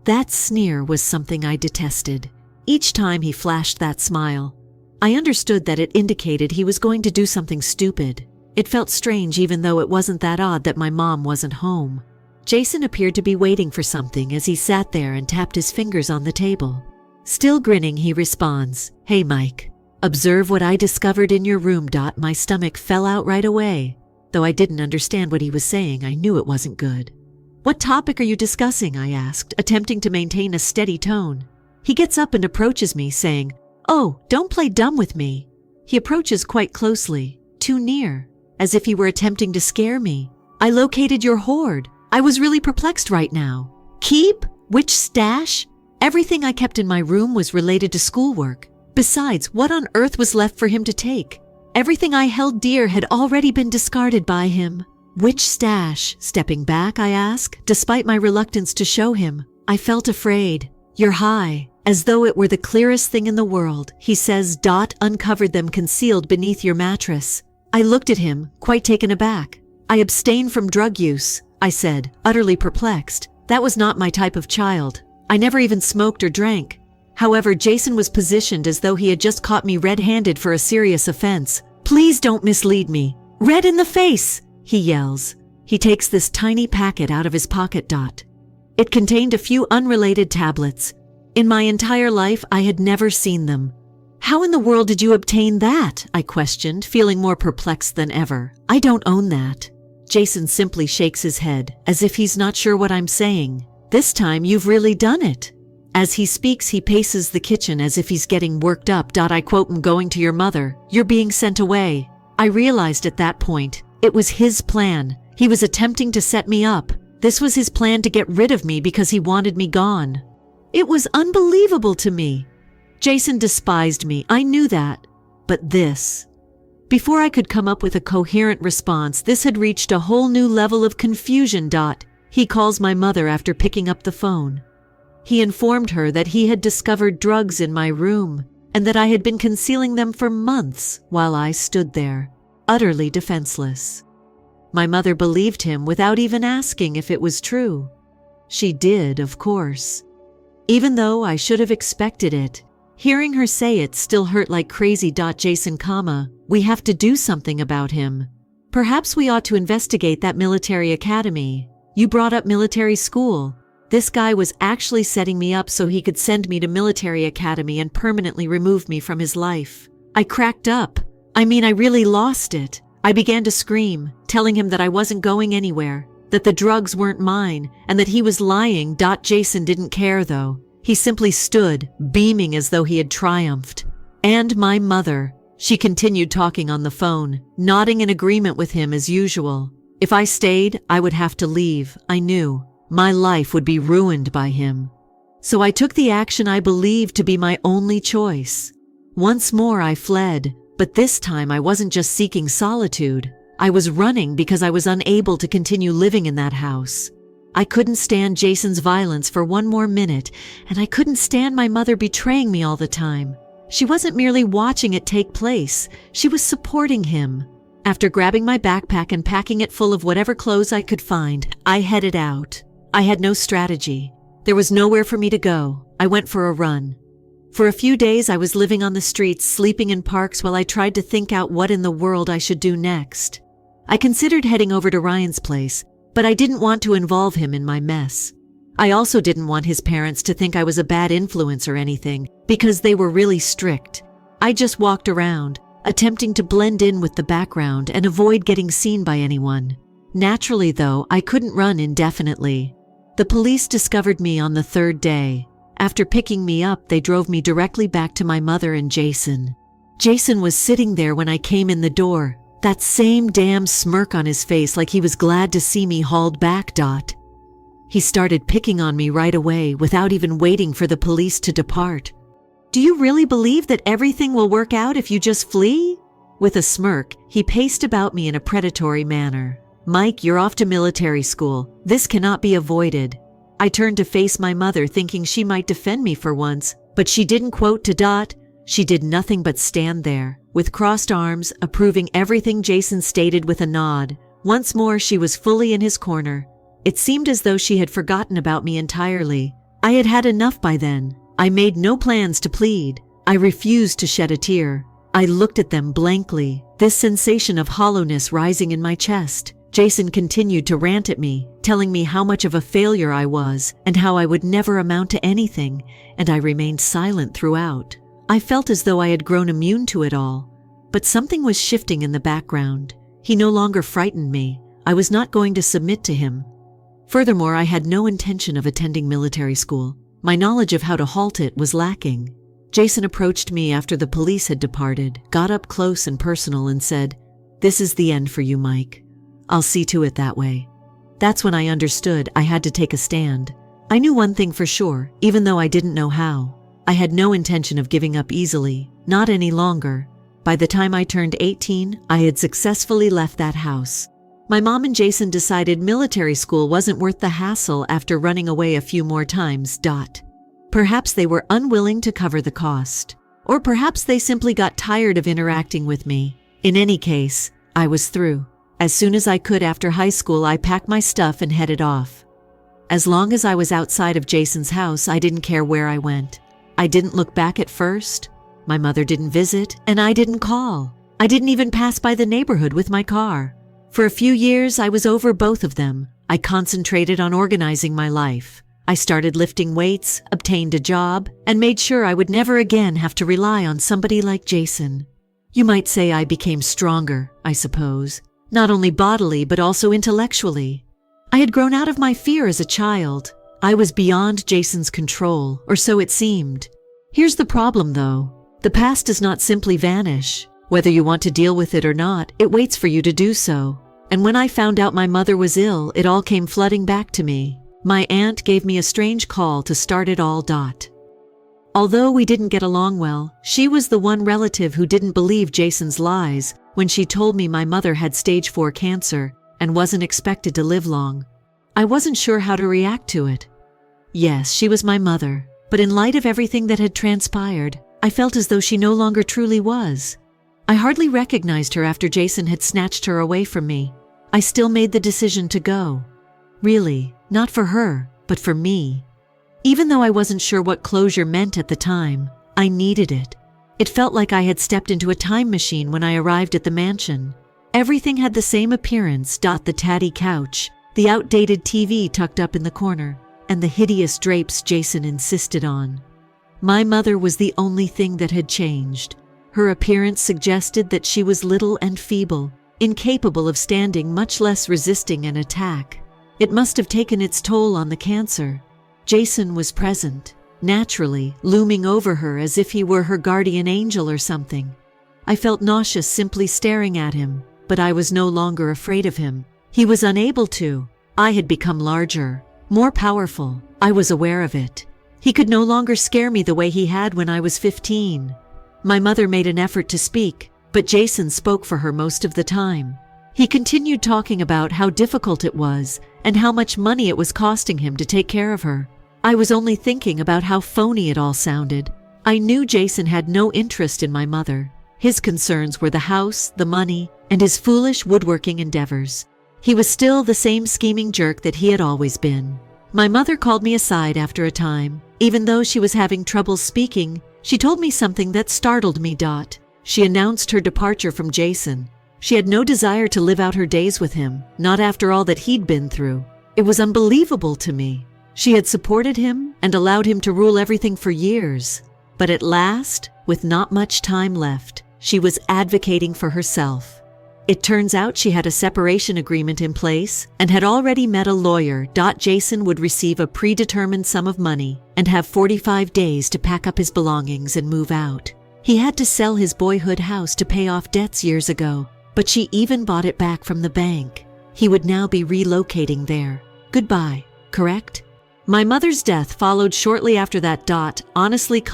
that sneer was something I detested. Each time he flashed that smile, I understood that it indicated he was going to do something stupid. It felt strange even though it wasn't that odd that my mom wasn't home. Jason appeared to be waiting for something as he sat there and tapped his fingers on the table. Still grinning, he responds, "Hey Mike, observe what I discovered in your room." My stomach fell out right away. Though I didn't understand what he was saying, I knew it wasn't good. "What topic are you discussing?" I asked, attempting to maintain a steady tone. He gets up and approaches me, saying, "Oh, don't play dumb with me." He approaches quite closely, too near, as if he were attempting to scare me. "I located your hoard. I was really perplexed right now." "Keep? Which stash?" Everything I kept in my room was related to schoolwork. Besides, what on earth was left for him to take? Everything I held dear had already been discarded by him. "Which stash?" Stepping back, I ask, despite my reluctance to show him. I felt afraid. "You're high." As though it were the clearest thing in the world, he says, "Uncovered them concealed beneath your mattress." I looked at him, quite taken aback. "I abstain from drug use," I said, utterly perplexed. That was not my type of child. I never even smoked or drank. However, Jason was positioned as though he had just caught me red-handed for a serious offense. "Please don't mislead me." "Red in the face!" he yells. He takes this tiny packet out of his pocket. It contained a few unrelated tablets. In my entire life, I had never seen them. "How in the world did you obtain that?" I questioned, feeling more perplexed than ever. "I don't own that." Jason simply shakes his head, as if he's not sure what I'm saying. "This time you've really done it." As he speaks, he paces the kitchen as if he's getting worked up. I quote, "I'm going to your mother. You're being sent away." I realized at that point, it was his plan. He was attempting to set me up. This was his plan to get rid of me because he wanted me gone. It was unbelievable to me. Jason despised me, I knew that. But this. Before I could come up with a coherent response, this had reached a whole new level of confusion. He calls my mother after picking up the phone. He informed her that he had discovered drugs in my room. and that I had been concealing them for months while I stood there, utterly defenseless. My mother believed him without even asking if it was true. She did, of course. Even though I should have expected it, hearing her say it still hurt like crazy. Jason, we have to do something about him. Perhaps we ought to investigate that military academy. You brought up military school. This guy was actually setting me up so he could send me to military academy and permanently remove me from his life. I cracked up. I really lost it. I began to scream, telling him that I wasn't going anywhere, that the drugs weren't mine, and that he was lying. Jason didn't care, though. He simply stood, beaming as though he had triumphed. And my mother. She continued talking on the phone, nodding in agreement with him as usual. If I stayed, I would have to leave, I knew. My life would be ruined by him. So I took the action I believed to be my only choice. Once more I fled, but this time I wasn't just seeking solitude. I was running because I was unable to continue living in that house. I couldn't stand Jason's violence for one more minute, and I couldn't stand my mother betraying me all the time. She wasn't merely watching it take place, she was supporting him. After grabbing my backpack and packing it full of whatever clothes I could find, I headed out. I had no strategy. There was nowhere for me to go. I went for a run. For a few days I was living on the streets, sleeping in parks while I tried to think out what in the world I should do next. I considered heading over to Ryan's place, but I didn't want to involve him in my mess. I also didn't want his parents to think I was a bad influence or anything, because they were really strict. I just walked around, attempting to blend in with the background and avoid getting seen by anyone. Naturally, though, I couldn't run indefinitely. The police discovered me on the third day. After picking me up, they drove me directly back to my mother and Jason. Jason was sitting there when I came in the door, that same damn smirk on his face like he was glad to see me hauled back. He started picking on me right away without even waiting for the police to depart. "Do you really believe that everything will work out if you just flee?" With a smirk, he paced about me in a predatory manner. "Mike, you're off to military school. This cannot be avoided." I turned to face my mother thinking she might defend me for once, but she didn't. She did nothing but stand there, with crossed arms, approving everything Jason stated with a nod. Once more she was fully in his corner. It seemed as though she had forgotten about me entirely. I had had enough by then. I made no plans to plead. I refused to shed a tear. I looked at them blankly, this sensation of hollowness rising in my chest. Jason continued to rant at me, telling me how much of a failure I was and how I would never amount to anything, and I remained silent throughout. I felt as though I had grown immune to it all, but something was shifting in the background. He no longer frightened me. I was not going to submit to him. Furthermore, I had no intention of attending military school. My knowledge of how to halt it was lacking. Jason approached me after the police had departed, got up close and personal and said, "This is the end for you, Mike. I'll see to it that way." That's when I understood I had to take a stand. I knew one thing for sure, even though I didn't know how. I had no intention of giving up easily, not any longer. By the time I turned 18, I had successfully left that house. My mom and Jason decided military school wasn't worth the hassle after running away a few more times. Perhaps they were unwilling to cover the cost. Or perhaps they simply got tired of interacting with me. In any case, I was through. As soon as I could after high school, I packed my stuff and headed off. As long as I was outside of Jason's house, I didn't care where I went. I didn't look back at first. My mother didn't visit, and I didn't call. I didn't even pass by the neighborhood with my car. For a few years, I was over both of them. I concentrated on organizing my life. I started lifting weights, obtained a job, and made sure I would never again have to rely on somebody like Jason. You might say I became stronger, I suppose. Not only bodily, but also intellectually. I had grown out of my fear as a child. I was beyond Jason's control, or so it seemed. Here's the problem, though. The past does not simply vanish. Whether you want to deal with it or not, it waits for you to do so. And when I found out my mother was ill, it all came flooding back to me. My aunt gave me a strange call to start it all. Although we didn't get along well, she was the one relative who didn't believe Jason's lies when she told me my mother had stage 4 cancer and wasn't expected to live long. I wasn't sure how to react to it. Yes, she was my mother, but in light of everything that had transpired, I felt as though she no longer truly was. I hardly recognized her after Jason had snatched her away from me. I still made the decision to go. Really, not for her, but for me. Even though I wasn't sure what closure meant at the time, I needed it. It felt like I had stepped into a time machine when I arrived at the mansion. Everything had the same appearance, the tatty couch, the outdated TV tucked up in the corner, and the hideous drapes Jason insisted on. My mother was the only thing that had changed. Her appearance suggested that she was little and feeble, incapable of standing, much less resisting an attack. It must have taken its toll on the cancer. Jason was present, naturally, looming over her as if he were her guardian angel or something. I felt nauseous simply staring at him, but I was no longer afraid of him. He was unable to. I had become larger, more powerful. I was aware of it. He could no longer scare me the way he had when I was 15. My mother made an effort to speak, but Jason spoke for her most of the time. He continued talking about how difficult it was and how much money it was costing him to take care of her. I was only thinking about how phony it all sounded. I knew Jason had no interest in my mother. His concerns were the house, the money, and his foolish woodworking endeavors. He was still the same scheming jerk that he had always been. My mother called me aside after a time. Even though she was having trouble speaking, she told me something that startled me. She announced her departure from Jason. She had no desire to live out her days with him, not after all that he'd been through. It was unbelievable to me. She had supported him and allowed him to rule everything for years. But at last, with not much time left, she was advocating for herself. It turns out she had a separation agreement in place and had already met a lawyer. Jason would receive a predetermined sum of money and have 45 days to pack up his belongings and move out. He had to sell his boyhood house to pay off debts years ago, but she even bought it back from the bank. He would now be relocating there. Goodbye, correct? My mother's death followed shortly after that. Honestly,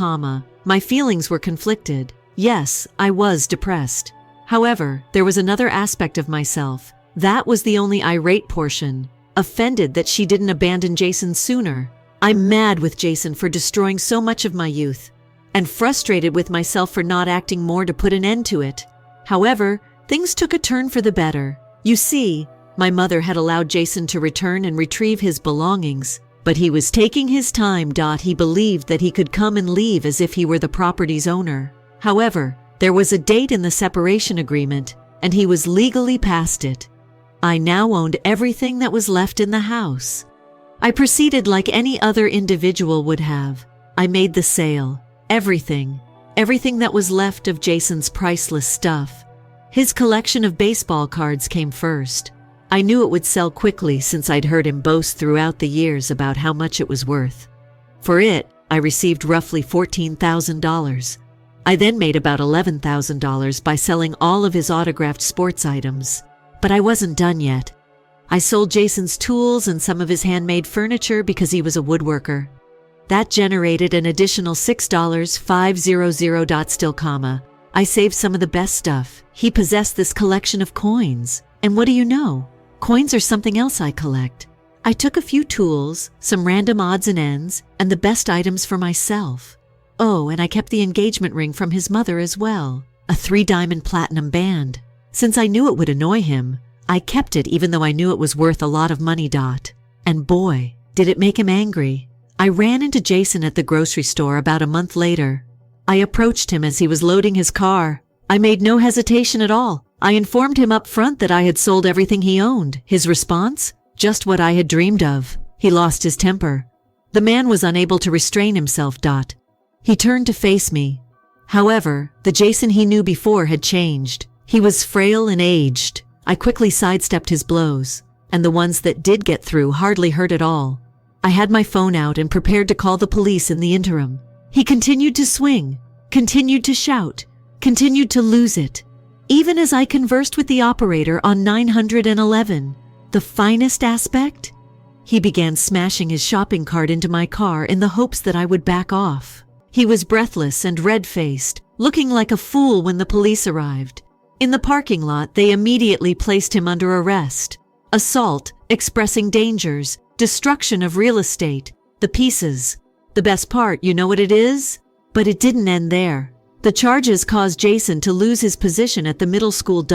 my feelings were conflicted. Yes, I was depressed. However, there was another aspect of myself. That was the only irate portion. Offended that she didn't abandon Jason sooner. I'm mad with Jason for destroying so much of my youth, and frustrated with myself for not acting more to put an end to it. However, things took a turn for the better. You see, my mother had allowed Jason to return and retrieve his belongings, but he was taking his time. He believed that he could come and leave as if he were the property's owner. However, there was a date in the separation agreement, and he was legally past it. I now owned everything that was left in the house. I proceeded like any other individual would have. I made the sale. Everything that was left of Jason's priceless stuff. His collection of baseball cards came first. I knew it would sell quickly since I'd heard him boast throughout the years about how much it was worth. For it, I received roughly $14,000. I then made about $11,000 by selling all of his autographed sports items. But I wasn't done yet. I sold Jason's tools and some of his handmade furniture because he was a woodworker. That generated an additional $6,500. Still, I saved some of the best stuff. He possessed this collection of coins. And what do you know? Coins are something else I collect. I took a few tools, some random odds and ends, and the best items for myself. Oh, and I kept the engagement ring from his mother as well, a 3-diamond platinum band. Since I knew it would annoy him, I kept it even though I knew it was worth a lot of money. And boy, did it make him angry. I ran into Jason at the grocery store about a month later. I approached him as he was loading his car. I made no hesitation at all. I informed him up front that I had sold everything he owned. His response? Just what I had dreamed of. He lost his temper. The man was unable to restrain himself. He turned to face me. However, the Jason he knew before had changed. He was frail and aged. I quickly sidestepped his blows, and the ones that did get through hardly hurt at all. I had my phone out and prepared to call the police in the interim. He continued to swing, continued to shout, continued to lose it. Even as I conversed with the operator on 911, the finest aspect, he began smashing his shopping cart into my car in the hopes that I would back off. He was breathless and red-faced, looking like a fool when the police arrived. In the parking lot, they immediately placed him under arrest. Assault, expressing dangers, destruction of real estate, the pieces. The best part, you know what it is? But it didn't end there. The charges caused Jason to lose his position at the middle school.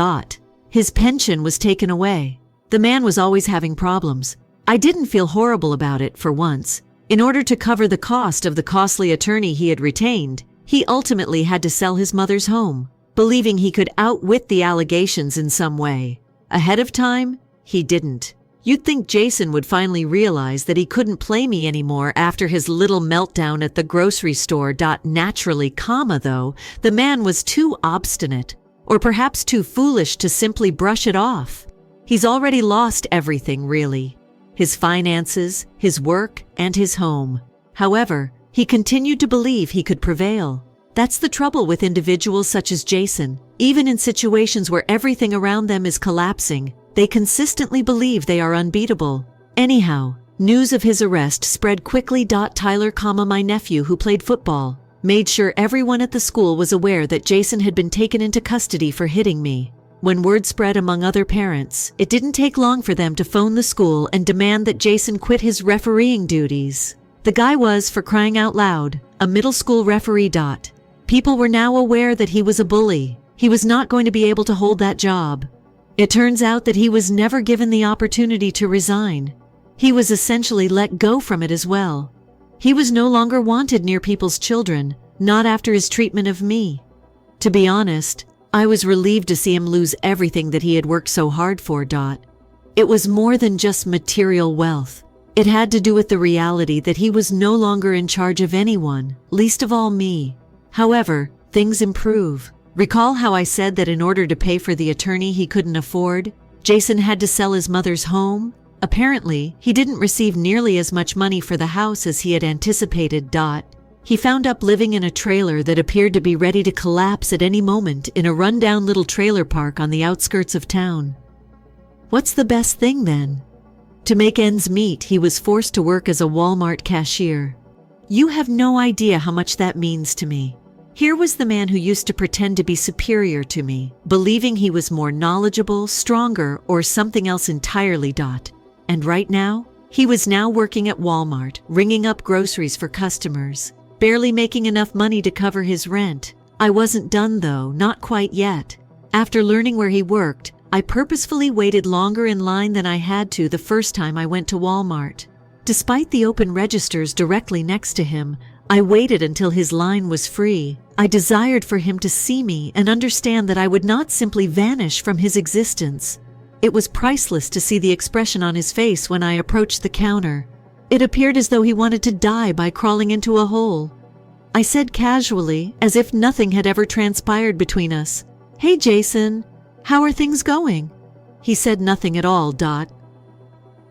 His pension was taken away. The man was always having problems. I didn't feel horrible about it for once. In order to cover the cost of the costly attorney he had retained, he ultimately had to sell his mother's home, believing he could outwit the allegations in some way. Ahead of time, he didn't. You'd think Jason would finally realize that he couldn't play me anymore after his little meltdown at the grocery store. Naturally, though, the man was too obstinate, or perhaps too foolish to simply brush it off. He's already lost everything, really. His finances, his work, and his home. However, he continued to believe he could prevail. That's the trouble with individuals such as Jason. Even in situations where everything around them is collapsing, they consistently believe they are unbeatable. Anyhow, news of his arrest spread quickly. Tyler, my nephew who played football, made sure everyone at the school was aware that Jason had been taken into custody for hitting me. When word spread among other parents, it didn't take long for them to phone the school and demand that Jason quit his refereeing duties. The guy was, for crying out loud, a middle school referee. People were now aware that he was a bully. He was not going to be able to hold that job. It turns out that he was never given the opportunity to resign. He was essentially let go from it as well. He was no longer wanted near people's children, not after his treatment of me. To be honest, I was relieved to see him lose everything that he had worked so hard for. It was more than just material wealth. It had to do with the reality that he was no longer in charge of anyone, least of all me. However, things improve. Recall how I said that in order to pay for the attorney he couldn't afford, Jason had to sell his mother's home? Apparently, he didn't receive nearly as much money for the house as he had anticipated. He found up living in a trailer that appeared to be ready to collapse at any moment in a rundown little trailer park on the outskirts of town. What's the best thing then? To make ends meet, he was forced to work as a Walmart cashier. You have no idea how much that means to me. Here was the man who used to pretend to be superior to me, believing he was more knowledgeable, stronger, or something else entirely. And right now, he was now working at Walmart, ringing up groceries for customers, barely making enough money to cover his rent. I wasn't done though, not quite yet. After learning where he worked, I purposefully waited longer in line than I had to the first time I went to Walmart. Despite the open registers directly next to him, I waited until his line was free. I desired for him to see me and understand that I would not simply vanish from his existence. It was priceless to see the expression on his face when I approached the counter. It appeared as though he wanted to die by crawling into a hole. I said casually, as if nothing had ever transpired between us, "Hey Jason, how are things going?" He said nothing at all.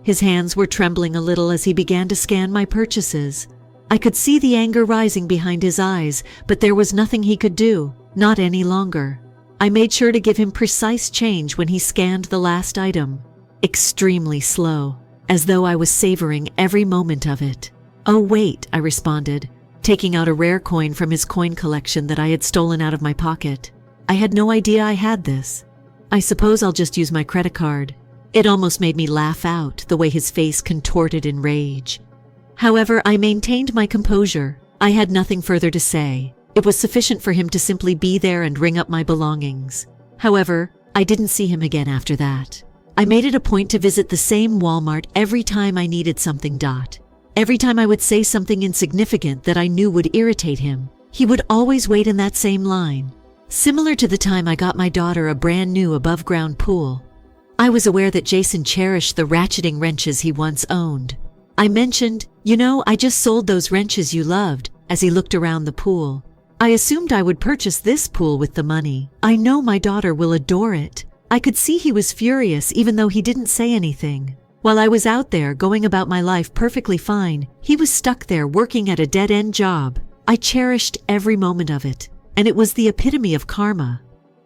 His hands were trembling a little as he began to scan my purchases. I could see the anger rising behind his eyes, but there was nothing he could do, not any longer. I made sure to give him precise change when he scanned the last item. Extremely slow, as though I was savoring every moment of it. "Oh wait," I responded, taking out a rare coin from his coin collection that I had stolen out of my pocket. I had no idea I had this. "I suppose I'll just use my credit card." It almost made me laugh out, the way his face contorted in rage. However, I maintained my composure. I had nothing further to say. It was sufficient for him to simply be there and ring up my belongings. However, I didn't see him again after that. I made it a point to visit the same Walmart every time I needed something. Every time I would say something insignificant that I knew would irritate him, he would always wait in that same line. Similar to the time I got my daughter a brand new above-ground pool. I was aware that Jason cherished the ratcheting wrenches he once owned. I mentioned, I just sold those wrenches you loved, as he looked around the pool. I assumed I would purchase this pool with the money. I know my daughter will adore it. I could see he was furious even though he didn't say anything. While I was out there going about my life perfectly fine, he was stuck there working at a dead-end job. I cherished every moment of it, and it was the epitome of karma.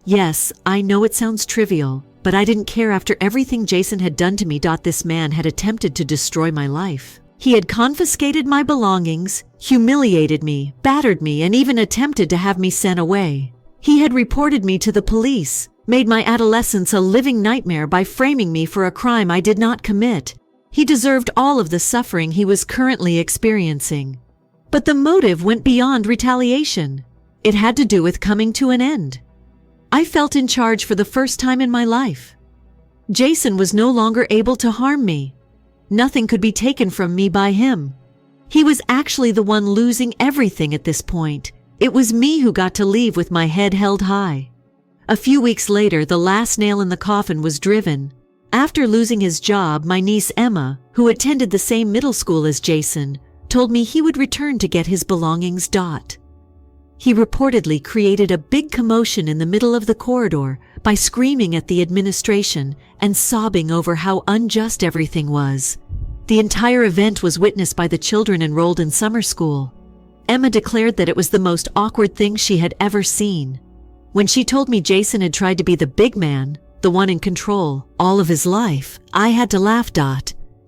Yes, I know it sounds trivial, but I didn't care after everything Jason had done to me. This man had attempted to destroy my life. He had confiscated my belongings, humiliated me, battered me, and even attempted to have me sent away. He had reported me to the police, made my adolescence a living nightmare by framing me for a crime I did not commit. He deserved all of the suffering he was currently experiencing. But the motive went beyond retaliation. It had to do with coming to an end. I felt in charge for the first time in my life. Jason was no longer able to harm me. Nothing could be taken from me by him. He was actually the one losing everything at this point. It was me who got to leave with my head held high. A few weeks later, the last nail in the coffin was driven. After losing his job, my niece Emma, who attended the same middle school as Jason, told me he would return to get his belongings. He reportedly created a big commotion in the middle of the corridor by screaming at the administration and sobbing over how unjust everything was. The entire event was witnessed by the children enrolled in summer school. Emma declared that it was the most awkward thing she had ever seen. When she told me Jason had tried to be the big man, the one in control, all of his life, I had to laugh.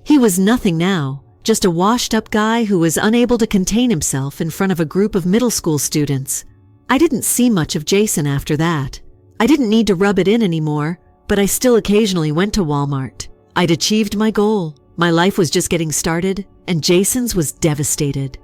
He was nothing now, just a washed-up guy who was unable to contain himself in front of a group of middle school students. I didn't see much of Jason after that. I didn't need to rub it in anymore, but I still occasionally went to Walmart. I'd achieved my goal. My life was just getting started, and Jason's was devastated.